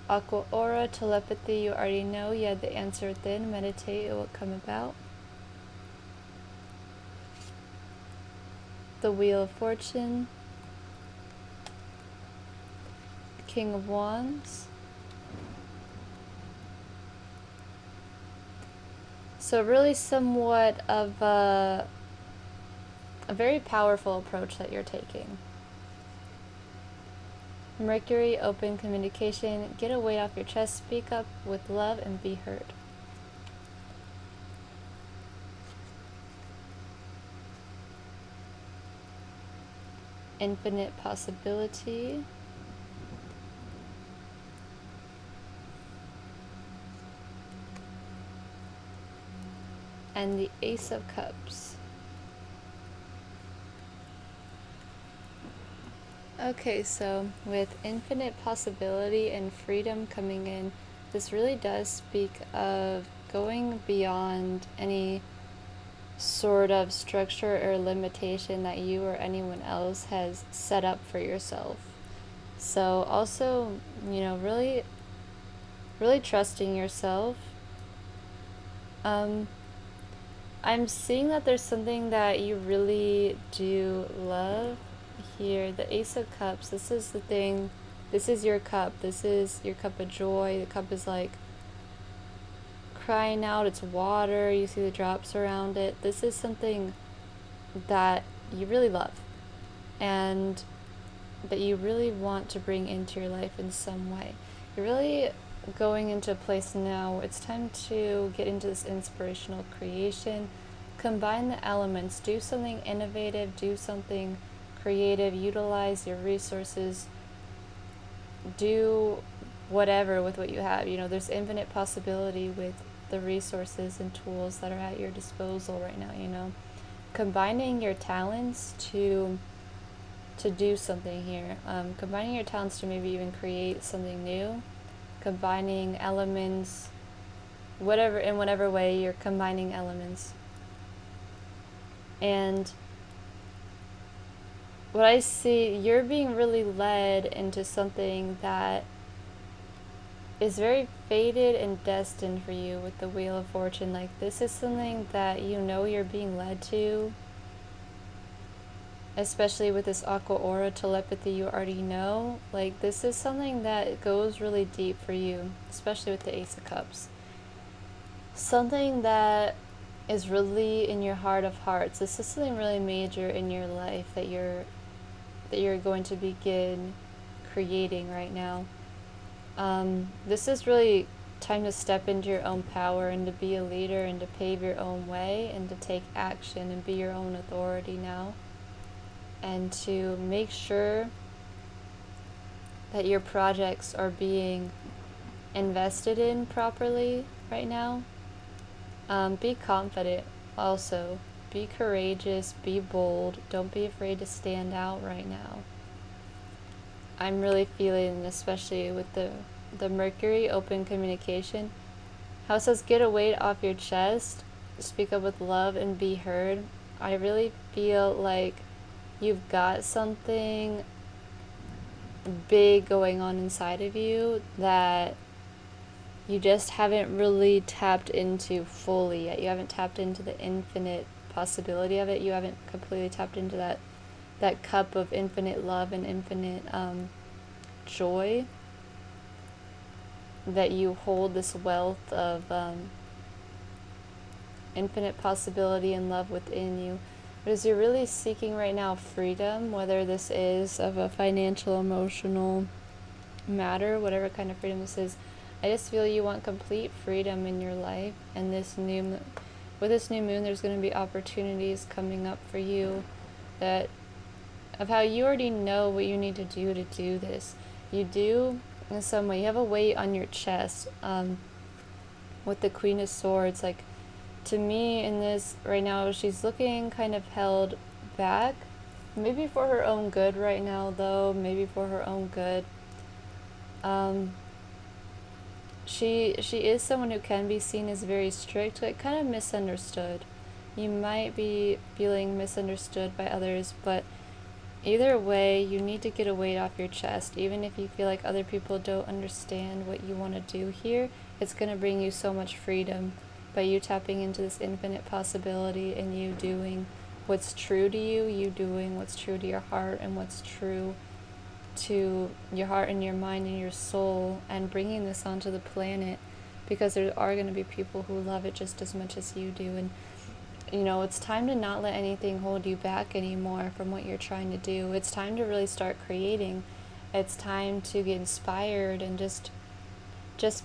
Aqua aura, telepathy, you already know. You had the answer within. Meditate, it will come about. The Wheel of Fortune. King of Wands. So really somewhat of a very powerful approach that you're taking. Mercury, open communication. Get a weight off your chest. Speak up with love and be heard. Infinite possibility. and the Ace of Cups. Okay, so with infinite possibility and freedom coming in, this really does speak of going beyond any sort of structure or limitation that you or anyone else has set up for yourself. So also, really, really trusting yourself. I'm seeing that there's something that you really do love here. The Ace of Cups, this is the thing, this is your cup. This is your cup of joy. The cup is like crying out, it's water, you see the drops around it. This is something that you really love and that you really want to bring into your life in some way. You're really going into a place now where it's time to get into this inspirational creation, combine the elements, do something innovative, do something creative, utilize your resources, do whatever with what you have. There's infinite possibility with the resources and tools that are at your disposal right now. Combining your talents to do something here, combining your talents to maybe even create something new, combining elements, in whatever way you're combining elements. And what I see, you're being really led into something that is very fated and destined for you with the Wheel of Fortune. Like, this is something that you're being led to, especially with this aqua aura telepathy you already know. Like, this is something that goes really deep for you, especially with the Ace of Cups. Something that is really in your heart of hearts. This is something really major in your life that you're going to begin creating right now. This is really time to step into your own power and to be a leader and to pave your own way and to take action and be your own authority now. And to make sure that your projects are being invested in properly right now. Be confident also. Be courageous, be bold. Don't be afraid to stand out right now. I'm really feeling, especially with the Mercury, open communication. How it says, get a weight off your chest, speak up with love, and be heard. I really feel like you've got something big going on inside of you that you just haven't really tapped into fully yet. You haven't tapped into the infinite possibility of it. You haven't completely tapped into that cup of infinite love and infinite joy, that you hold this wealth of infinite possibility and love within you. But as you're really seeking right now freedom, whether this is of a financial, emotional matter, whatever kind of freedom this is, I just feel you want complete freedom in your life. And with this new moon, there's going to be opportunities coming up for you of how you already know what you need to do this. You do in some way. You have a weight on your chest with the Queen of Swords. Like, to me in this right now, she's looking kind of held back, maybe for her own good right now though, maybe for her own good. She is someone who can be seen as very strict, like kind of misunderstood. You might be feeling misunderstood by others, but either way, you need to get a weight off your chest. Even if you feel like other people don't understand what you want to do here, it's going to bring you so much freedom by you tapping into this infinite possibility and you doing what's true to you, you doing what's true to your heart and what's true to your heart and your mind and your soul, and bringing this onto the planet, because there are going to be people who love it just as much as you do. And it's time to not let anything hold you back anymore from what you're trying to do. It's time to really start creating. It's time to get inspired and just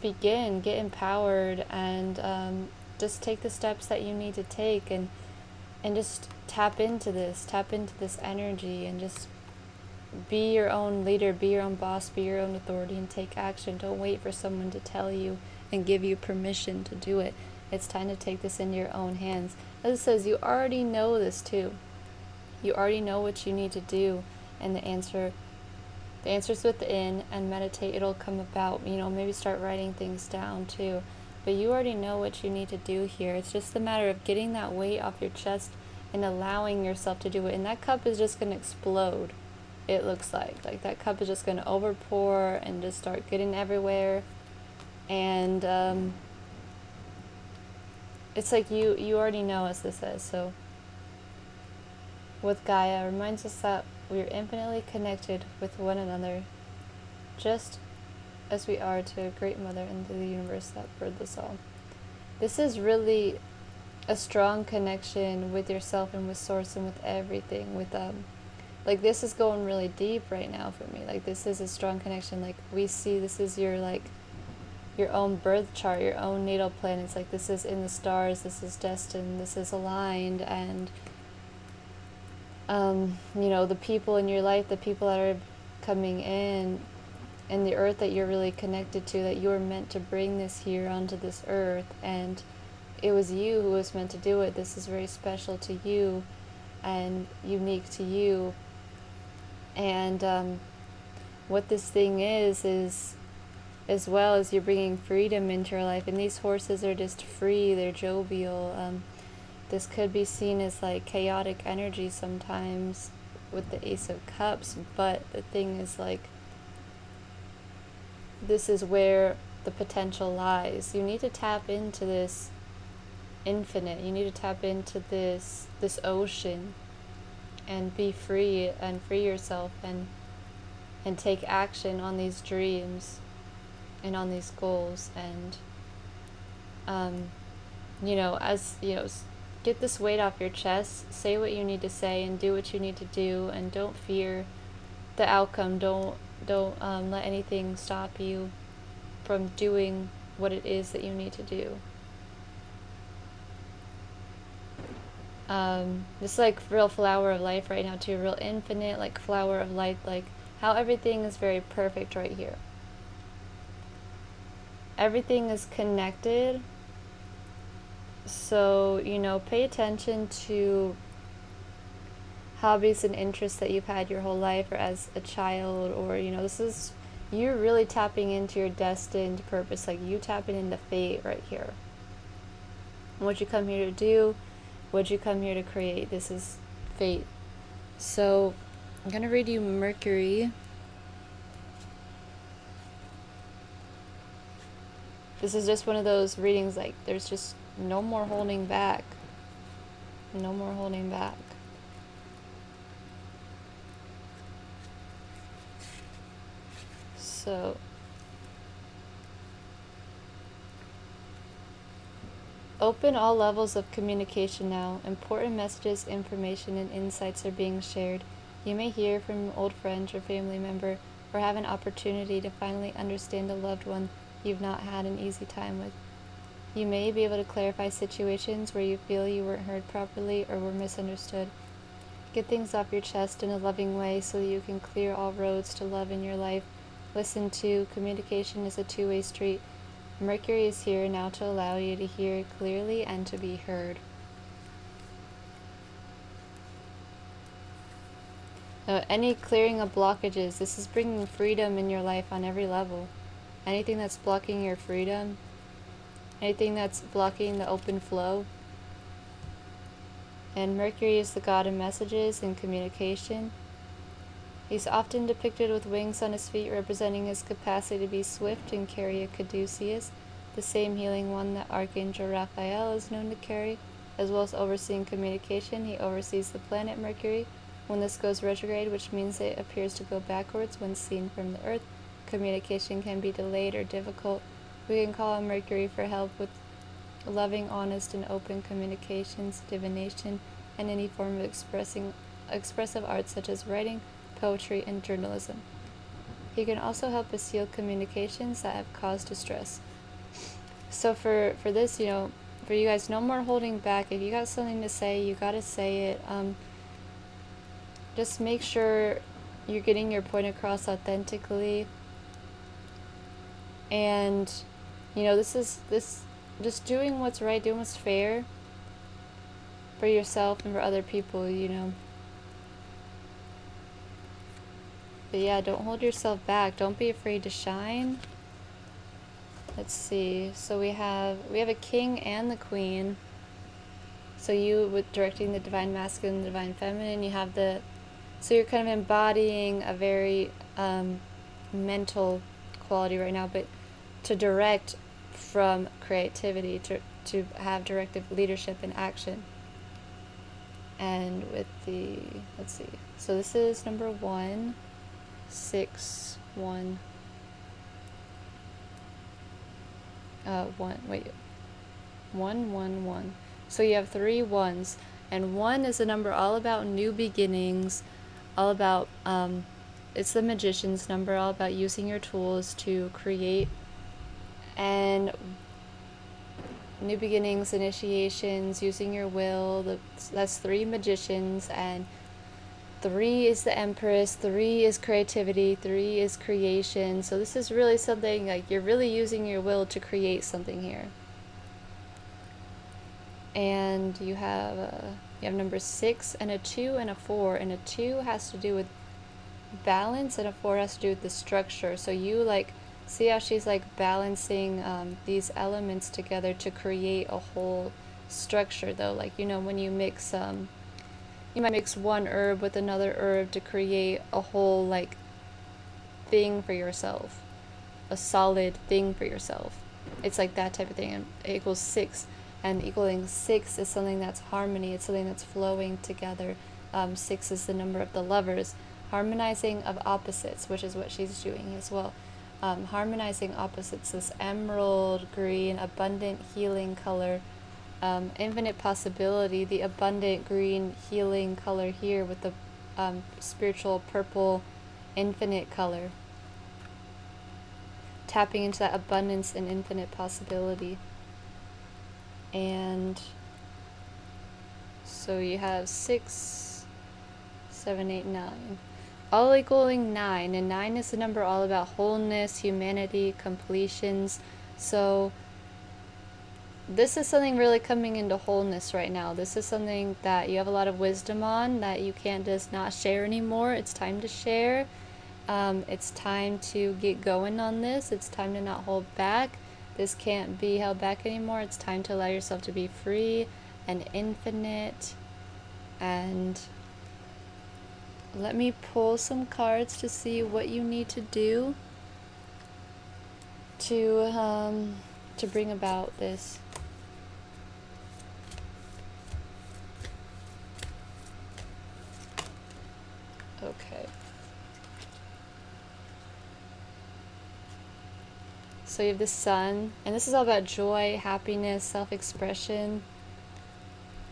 begin, get empowered, and just take the steps that you need to take, and just tap into this energy, and just be your own leader, be your own boss, be your own authority, and take action. Don't wait for someone to tell you and give you permission to do it. It's time to take this into your own hands. As it says, you already know this too. You already know what you need to do, and the answer's within, and meditate, it'll come about. Maybe start writing things down too. But you already know what you need to do here. It's just a matter of getting that weight off your chest and allowing yourself to do it. And that cup is just going to explode, it looks like. Like that cup is just going to overpour and just start getting everywhere. And it's like you already know, as this says. So with Gaia, it reminds us that we are infinitely connected with one another, just as we are to a great mother and to the universe that birthed us all. This is really a strong connection with yourself and with source and with everything. With like this is going really deep right now for me. Like this is a strong connection. Like we see this is your your own birth chart, your own natal planets. Like this is in the stars, this is destined, this is aligned, and the people in your life, the people that are coming in, and the earth that you're really connected to, that you were meant to bring this here onto this earth, and it was you who was meant to do it. This is very special to you and unique to you. And what this thing is as well as you're bringing freedom into your life, and these horses are just free, they're jovial. This could be seen as like chaotic energy sometimes with the Ace of Cups, but the thing is, like, this is where the potential lies. You need to tap into this infinite. You need to tap into this ocean and be free and free yourself and take action on these dreams and on these goals. And get this weight off your chest, say what you need to say and do what you need to do, and don't fear the outcome. Don't let anything stop you from doing what it is that you need to do. This like real flower of life right now too, real infinite like flower of light, like how everything is very perfect right here. Everything is connected. So, pay attention to hobbies and interests that you've had your whole life, or as a child, or, this is, you're really tapping into your destined purpose, like you tapping into fate right here. What you come here to do, what you come here to create, this is fate. So, I'm going to read you Mercury. This is just one of those readings, like, there's just no more holding back. No more holding back. So, open all levels of communication now. Important messages, information, and insights are being shared. You may hear from an old friend or family member, or have an opportunity to finally understand a loved one you've not had an easy time with. You may be able to clarify situations where you feel you weren't heard properly or were misunderstood. Get things off your chest in a loving way so that you can clear all roads to love in your life. Listen to, communication is a two-way street. Mercury is here now to allow you to hear clearly and to be heard. Now, any clearing of blockages, this is bringing freedom in your life on every level. Anything that's blocking your freedom, anything that's blocking the open flow. And Mercury is the god of messages and communication. He's often depicted with wings on his feet, representing his capacity to be swift and carry a caduceus, the same healing one that Archangel Raphael is known to carry. As well as overseeing communication, he oversees the planet Mercury. When this goes retrograde, which means it appears to go backwards when seen from the Earth, communication can be delayed or difficult. We can call on Mercury for help with loving, honest, and open communications, divination, and any form of expressive arts such as writing, poetry, and journalism. He can also help us heal communications that have caused distress. So for this, for you guys, no more holding back. If you got something to say, you gotta say it. Just make sure you're getting your point across authentically. And this just doing what's right, doing what's fair for yourself and for other people, you know. But yeah, don't hold yourself back. Don't be afraid to shine. Let's see. So we have a king and the queen. So you with directing the divine masculine, the divine feminine, you have the, so you're kind of embodying a very mental quality right now, but to direct from creativity, to have directive leadership and action. And with the, let's see, so this is number 1, 6, 1, 1, wait, 1, 1, 1. So you have 3 ones, and 1 is a number all about new beginnings, all about, it's the magician's number, all about using your tools to create, and new beginnings, initiations, using your will. That's 3 magicians, and 3 is the Empress, 3 is creativity, 3 is creation. So this is really something like you're really using your will to create something here. And you have number 6 and a 2 and a 4, and a 2 has to do with balance and a 4 has to do with the structure. So you like see how she's like balancing these elements together to create a whole structure, though. Like, you know, when you mix you might mix one herb with another herb to create a whole like thing for yourself, a solid thing for yourself. It's like that type of thing, and it equals 6. And equaling 6 is something that's harmony, it's something that's flowing together. 6 is the number of the lovers, harmonizing of opposites, which is what she's doing as well. Harmonizing opposites, this emerald green, abundant healing color, infinite possibility, the abundant green healing color here with the spiritual purple infinite color. Tapping into that abundance and infinite possibility. And so you have 6, 7, 8, 9. All equaling 9. And 9 is the number all about wholeness, humanity, completions. So this is something really coming into wholeness right now. This is something that you have a lot of wisdom on, that you can't just not share anymore. It's time to share. It's time to get going on this. It's time to not hold back. This can't be held back anymore. It's time to allow yourself to be free and infinite. And let me pull some cards to see what you need to do to bring about this. Okay. So you have the sun, and this is all about joy, happiness, self-expression.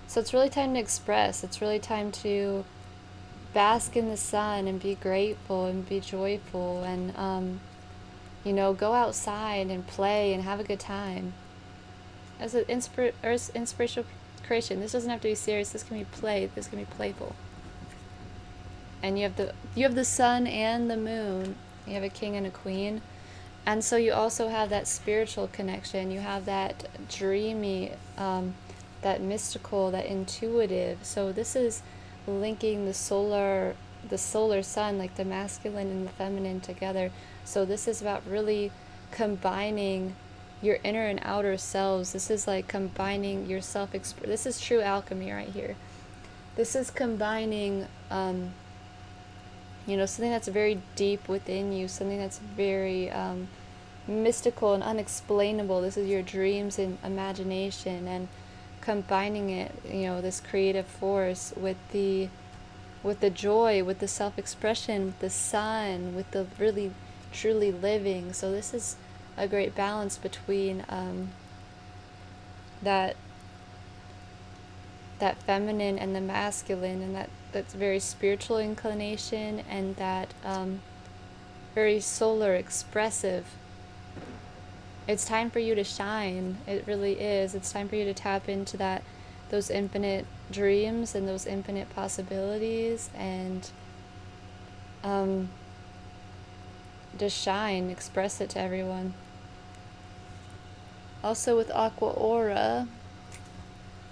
So it's really time to express. It's really time to bask in the sun and be grateful and be joyful and, you know, go outside and play and have a good time. As an inspirational creation, this doesn't have to be serious. This can be play. This can be playful. And you have the sun and the moon. You have a king and a queen. And so you also have that spiritual connection. You have that dreamy, that mystical, that intuitive. So this is linking the solar sun, like the masculine and the feminine together. So this is about really combining your inner and outer selves. This is like combining your this is true alchemy right here. This is combining, you know, something that's very deep within you, something that's very mystical and unexplainable. This is your dreams and imagination, and combining it, you know, this creative force with the joy, with the self-expression, with the sun, with the really truly living. So this is a great balance between that feminine and the masculine, and that's very spiritual inclination, and that very solar expressive. It's time for you to shine. It really is. It's time for you to tap into those infinite dreams and those infinite possibilities, and just shine, express it to everyone. Also with Aqua Aura,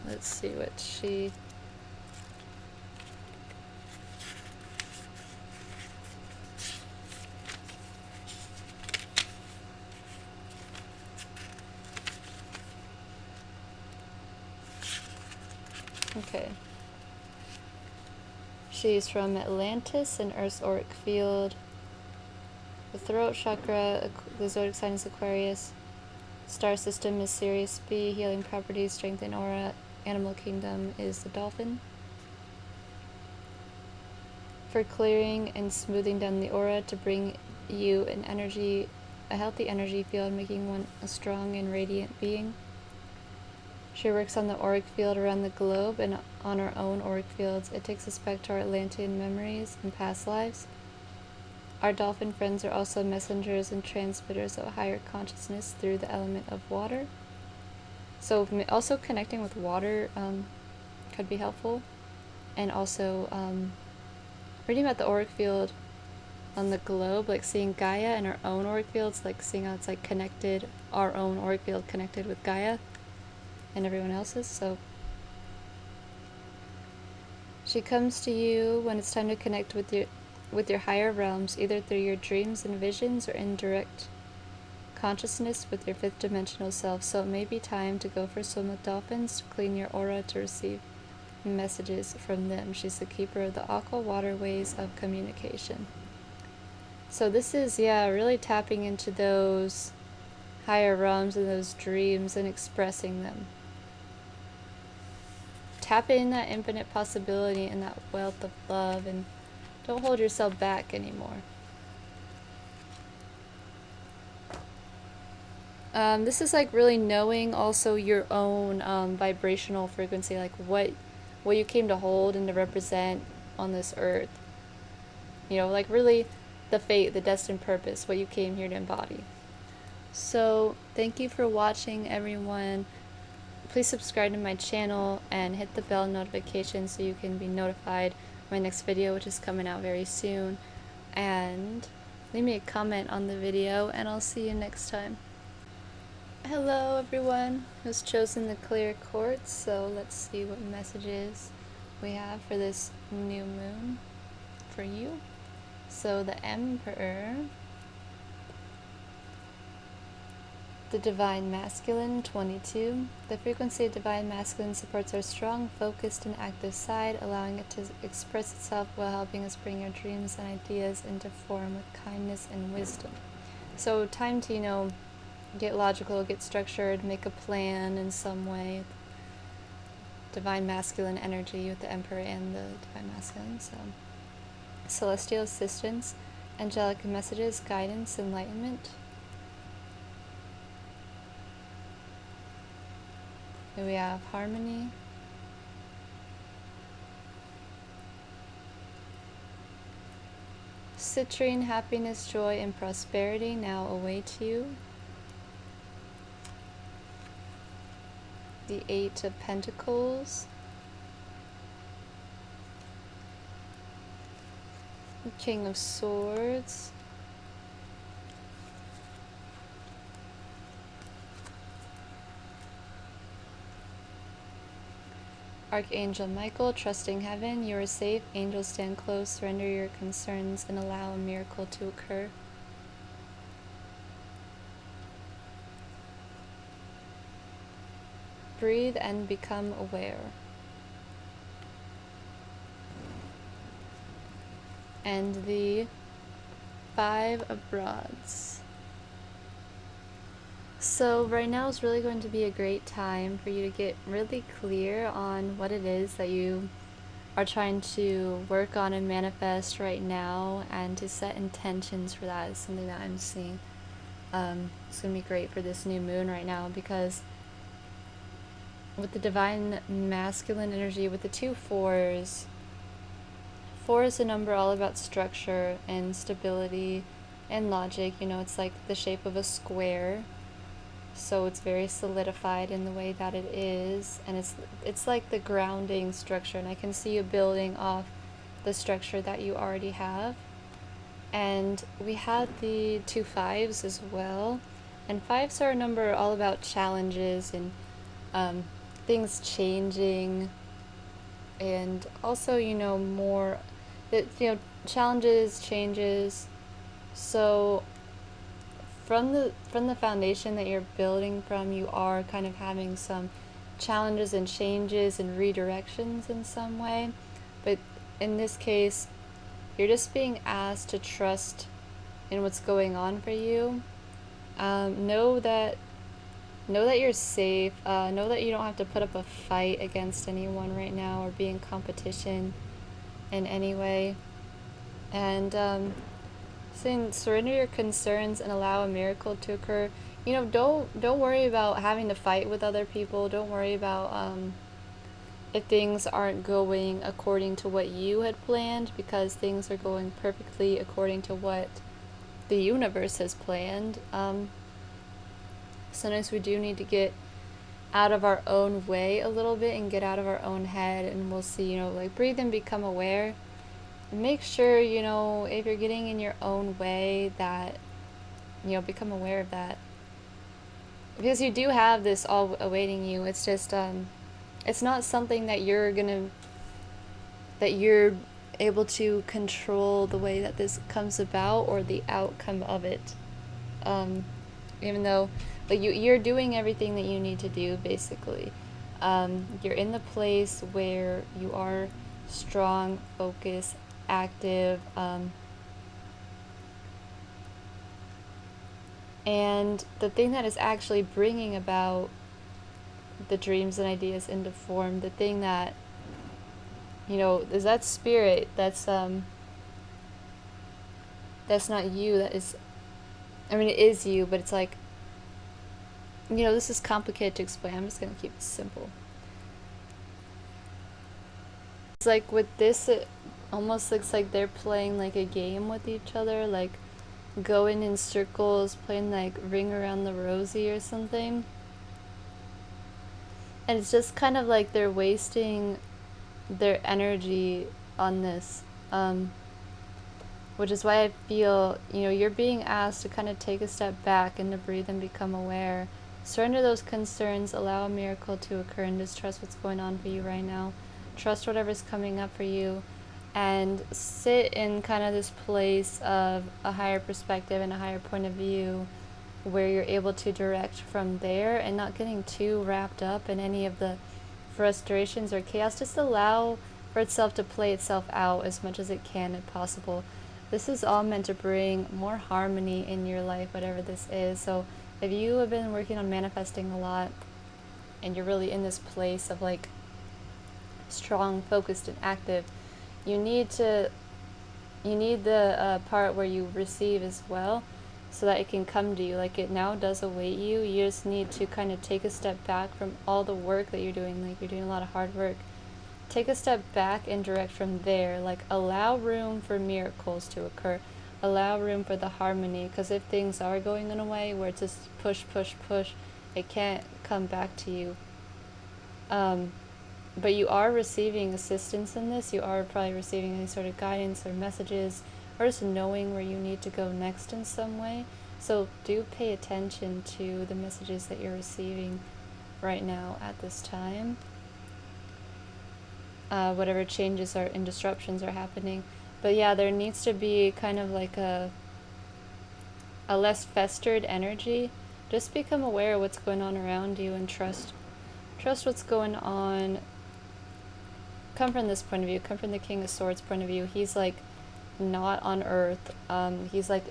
let's see what she... Okay. She's from Atlantis and Earth's auric field. The throat chakra, the zodiac sign is Aquarius. Star system is Sirius B. Healing properties, strength and aura. Animal kingdom is the dolphin. For clearing and smoothing down the aura to bring you an energy, a healthy energy field, making one a strong and radiant being. She works on the auric field around the globe and on her own auric fields. It takes us back to our Atlantean memories and past lives. Our dolphin friends are also messengers and transmitters of higher consciousness through the element of water. So also connecting with water could be helpful. And also reading about the auric field on the globe, like seeing Gaia and our own auric fields, like seeing how it's like connected, our own auric field connected with Gaia and everyone else's. So she comes to you when it's time to connect with your higher realms, either through your dreams and visions or in direct consciousness with your fifth dimensional self. So it may be time to go for a swim with dolphins to clean your aura to receive messages from them. She's the keeper of the aqua waterways of communication. So this is, yeah, really tapping into those higher realms and those dreams and expressing them. Tap in that infinite possibility and that wealth of love, and don't hold yourself back anymore. This is like really knowing also your own vibrational frequency, like what you came to hold and to represent on this earth. You know, like really the fate, the destined purpose, what you came here to embody. So thank you for watching, everyone. Please subscribe to my channel and hit the bell notification so you can be notified my next video, which is coming out very soon. And leave me a comment on the video, and I'll see you next time. Hello everyone who's chosen the clear quartz. So let's see what messages we have for this new moon for you. So the Emperor, the Divine Masculine, 22. The frequency of Divine Masculine supports our strong, focused, and active side, allowing it to express itself while helping us bring our dreams and ideas into form with kindness and wisdom. So time to, you know, get logical, get structured, make a plan in some way. Divine Masculine energy with the Emperor and the Divine Masculine. So celestial assistance, angelic messages, guidance, enlightenment. Here we have harmony. Citrine, happiness, joy, and prosperity now await you. The Eight of Pentacles. The King of Swords. Archangel Michael, trusting heaven, you are safe. Angels stand close, surrender your concerns, and allow a miracle to occur. Breathe and become aware. And the Five of Rods. So right now is really going to be a great time for you to get really clear on what it is that you are trying to work on and manifest right now, and to set intentions for that is something that I'm seeing. It's going to be great for this new moon right now, because with the Divine Masculine energy, with the two fours, 4 is a number all about structure and stability and logic. You know, it's like the shape of a square. So it's very solidified in the way that it is, and it's like the grounding structure, and I can see you building off the structure that you already have. And we had the 2 5s as well, And fives are a number all about challenges and things changing, and also, more that, challenges, changes. So from the foundation that you're building from, you are kind of having some challenges and changes and redirections in some way. But in this case, you're just being asked to trust in what's going on for you. Know that you're safe. Know that you don't have to put up a fight against anyone right now or be in competition in any way. And saying surrender your concerns and allow a miracle to occur. Don't worry about having to fight with other people. Don't worry about if things aren't going according to what you had planned, because things are going perfectly according to what the universe has planned. Sometimes we do need to get out of our own way a little bit and get out of our own head, and we'll see, like, breathe and become aware. Make sure, if you're getting in your own way, that, become aware of that. Because you do have this all awaiting you. It's just, it's not something that you're able to control the way that this comes about or the outcome of it. Even though, like, you're doing everything that you need to do, basically. You're in the place where you are strong, focused, active, and the thing that is actually bringing about the dreams and ideas into form, the thing that, is that spirit that's not you, that is, it is you, but it's like, this is complicated to explain. I'm just going to keep it simple. It's like with this, it almost looks like they're playing like a game with each other, like going in circles, playing like Ring Around the Rosie or something. And it's just kind of like they're wasting their energy on this. Which is why I feel, you're being asked to kind of take a step back and to breathe and become aware. Surrender those concerns, allow a miracle to occur, and just trust what's going on for you right now. Trust whatever's coming up for you, and sit in kind of this place of a higher perspective and a higher point of view, where you're able to direct from there and not getting too wrapped up in any of the frustrations or chaos. Just allow for itself to play itself out as much as it can if possible. This is all meant to bring more harmony in your life, whatever this is. So if you have been working on manifesting a lot and you're really in this place of like strong, focused, and active, you need the part where you receive as well, so that it can come to you. Like, it now does await you. You just need to kind of take a step back from all the work that you're doing. Like, you're doing a lot of hard work. Take a step back and direct from there. Like, allow room for miracles to occur. Allow room for the harmony, because if things are going in a way where it's just push, push, push, it can't come back to you. But you are receiving assistance in this. You are probably receiving any sort of guidance or messages, or just knowing where you need to go next in some way. So do pay attention to the messages that you're receiving right now at this time. Whatever changes and disruptions are happening. But yeah, there needs to be kind of like a less festered energy. Just become aware of what's going on around you and trust what's going on. Come from this point of view. Come from the King of Swords point of view. He's like not on earth. He's like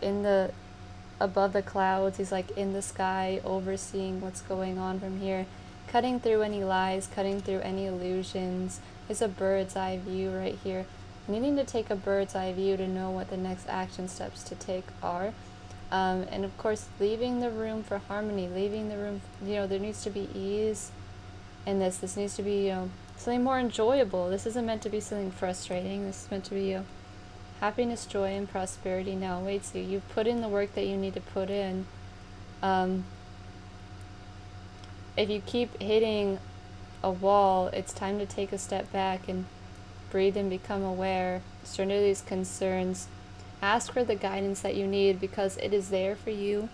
above the clouds. He's like in the sky, overseeing what's going on from here, cutting through any lies, cutting through any illusions. There's a bird's eye view right here. Needing to take a bird's eye view to know what the next action steps to take are. And of course, leaving the room for harmony, leaving the room, there needs to be ease in this. This needs to be, something more enjoyable. This isn't meant to be something frustrating. This is meant to be happiness, joy, and prosperity now awaits you. You've put in the work that you need to put in. If you keep hitting a wall, it's time to take a step back and breathe and become aware. Surrender these concerns. Ask for the guidance that you need, because it is there for you.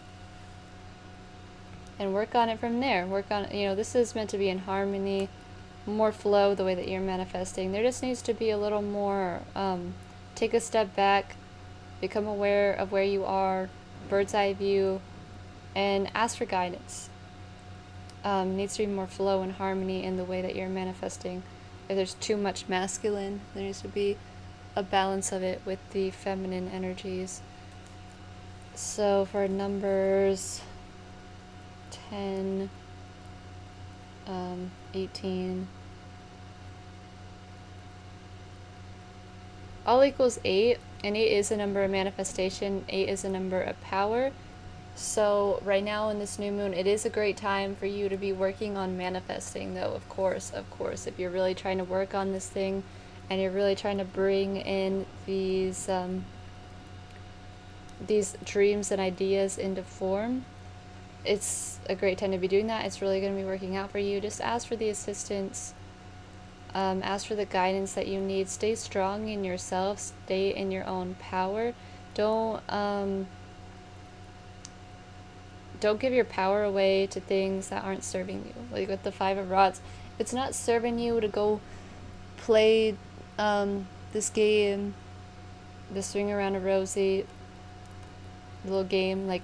and work on it from there. Work on, this is meant to be in harmony, more flow the way that you're manifesting. There just needs to be a little more, take a step back, become aware of where you are, bird's eye view, and ask for guidance. Needs to be more flow and harmony in the way that you're manifesting. If there's too much masculine, there needs to be a balance of it with the feminine energies. So for numbers 10, 18, all equals 8, and 8 is a number of manifestation. 8 is a number of power. So right now in this new moon, it is a great time for you to be working on manifesting, though, of course, if you're really trying to work on this thing and you're really trying to bring in these dreams and ideas into form, it's a great time to be doing that. It's really going to be working out for you. Just ask for the assistance, ask for the guidance that you need. Stay strong in yourself, stay in your own power. Don't give your power away to things that aren't serving you. Like with the 5 of Rods, if it's not serving you to go play this game, the swing around a rosy little game, like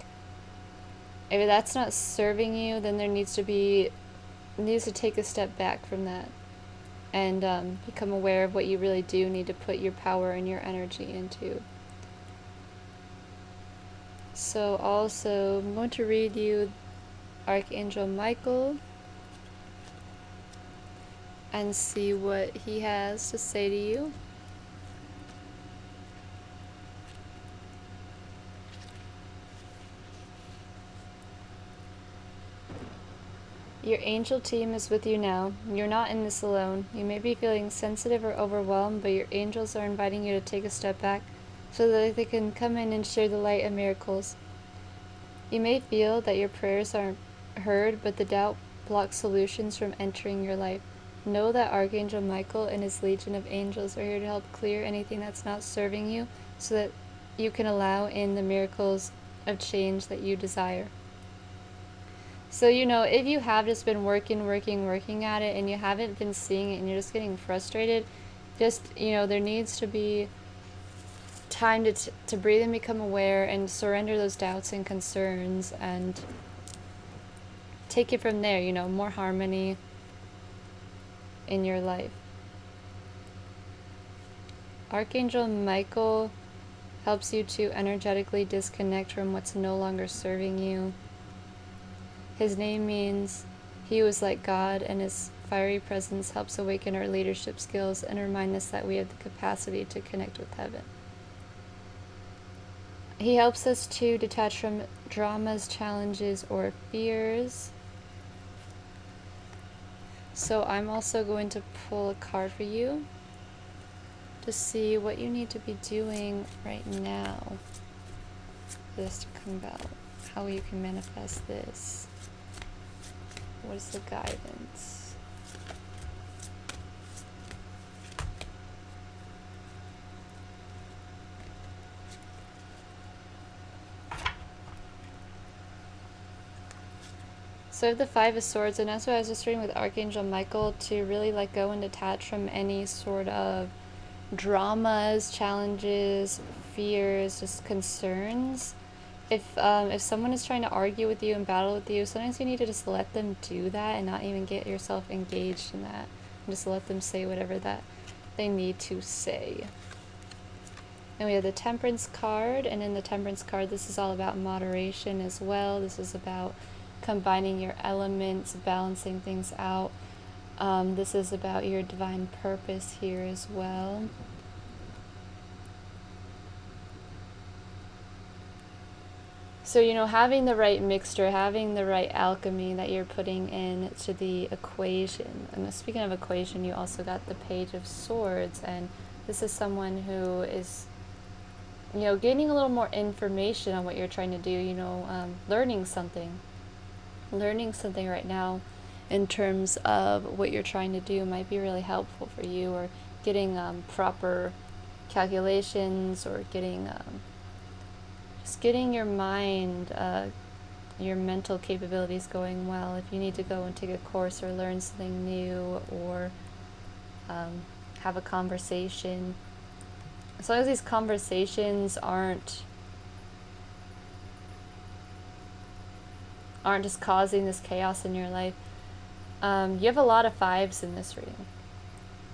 if that's not serving you, then there needs to take a step back from that and become aware of what you really do need to put your power and your energy into. So also, I'm going to read you Archangel Michael and see what he has to say to you. Your angel team is with you now. You're not in this alone. You may be feeling sensitive or overwhelmed, but your angels are inviting you to take a step back so that they can come in and share the light of miracles. You may feel that your prayers aren't heard, but the doubt blocks solutions from entering your life. Know that Archangel Michael and his legion of angels are here to help clear anything that's not serving you so that you can allow in the miracles of change that you desire. So, if you have just been working at it and you haven't been seeing it and you're just getting frustrated, there needs to be time to breathe and become aware and surrender those doubts and concerns and take it from there, more harmony in your life. Archangel Michael helps you to energetically disconnect from what's no longer serving you. His name means he was like God, and his fiery presence helps awaken our leadership skills and remind us that we have the capacity to connect with heaven. He helps us to detach from dramas, challenges, or fears. So I'm also going to pull a card for you to see what you need to be doing right now for this to come about, how you can manifest this. What is the guidance? So I have the 5 of Swords, and that's why I was just reading with Archangel Michael to really let go and detach from any sort of dramas, challenges, fears, just concerns. If someone is trying to argue with you and battle with you, sometimes you need to just let them do that and not even get yourself engaged in that. And just let them say whatever that they need to say. And we have the Temperance card, and in the Temperance card, this is all about moderation as well. This is about combining your elements, balancing things out. This is about your divine purpose here as well. So, having the right mixture, having the right alchemy that you're putting in to the equation. And speaking of equation, you also got the Page of Swords, and this is someone who is, gaining a little more information on what you're trying to do, learning something right now in terms of what you're trying to do might be really helpful for you, or getting proper calculations, or getting just getting your mind your mental capabilities going well. If you need to go and take a course or learn something new, or have a conversation, as long as these conversations aren't just causing this chaos in your life. You have a lot of 5s in this reading.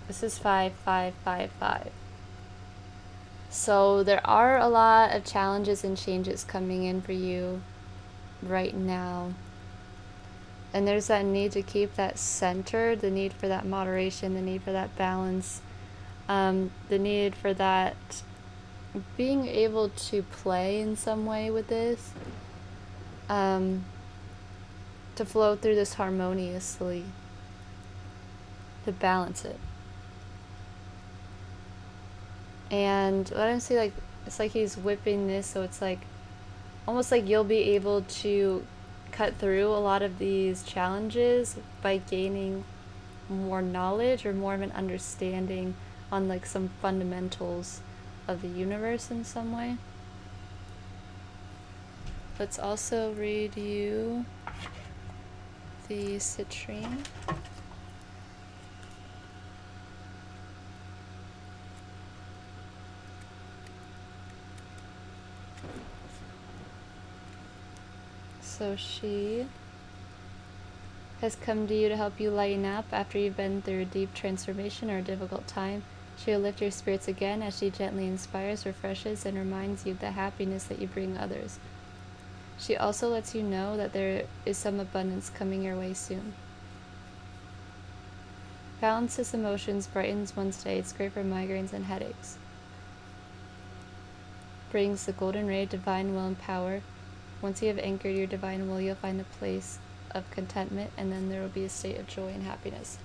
This is 5, 5, 5, 5. So there are a lot of challenges and changes coming in for you right now. And there's that need to keep that centered, the need for that moderation, the need for that balance, the need for that being able to play in some way with this, to flow through this harmoniously, to balance it. And what I'm seeing, like, it's like he's whipping this, so it's like almost like you'll be able to cut through a lot of these challenges by gaining more knowledge or more of an understanding on like some fundamentals of the universe in some way. Let's also read you the Citrine. So she has come to you to help you lighten up after you've been through a deep transformation or a difficult time. She will lift your spirits again as she gently inspires, refreshes, and reminds you of the happiness that you bring others. She also lets you know that there is some abundance coming your way soon. Balances emotions, brightens one's day. It's great for migraines and headaches. Brings the golden ray of divine will and power. Once you have anchored your divine will, you'll find a place of contentment, and then there will be a state of joy and happiness.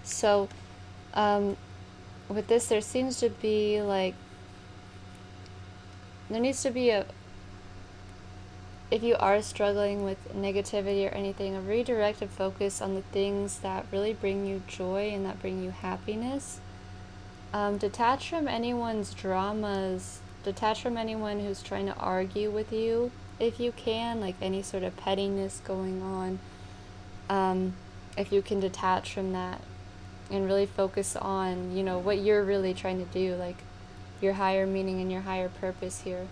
So, with this, there seems to be like, there needs to be a, if you are struggling with negativity or anything, a redirected focus on the things that really bring you joy and that bring you happiness. Detach from anyone's dramas, detach from anyone who's trying to argue with you, if you can, like any sort of pettiness going on. If you can detach from that and really focus on, you know, what you're really trying to do, like your higher meaning and your higher purpose here.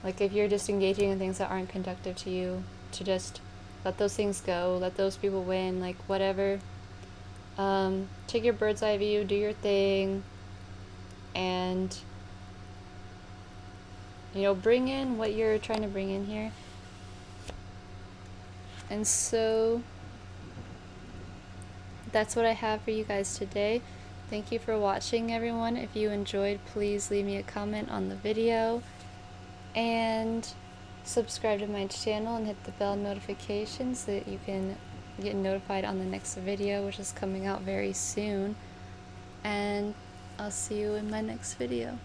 Like if you're just engaging in things that aren't conductive to you, to just let those things go, let those people win, like whatever. Take your bird's eye view, do your thing, and, you know, bring in what you're trying to bring in here. And so that's what I have for you guys today. Thank you for watching, everyone. If you enjoyed, please leave me a comment on the video and subscribe to my channel and hit the bell notification so that you can get notified on the next video, which is coming out very soon. And I'll see you in my next video.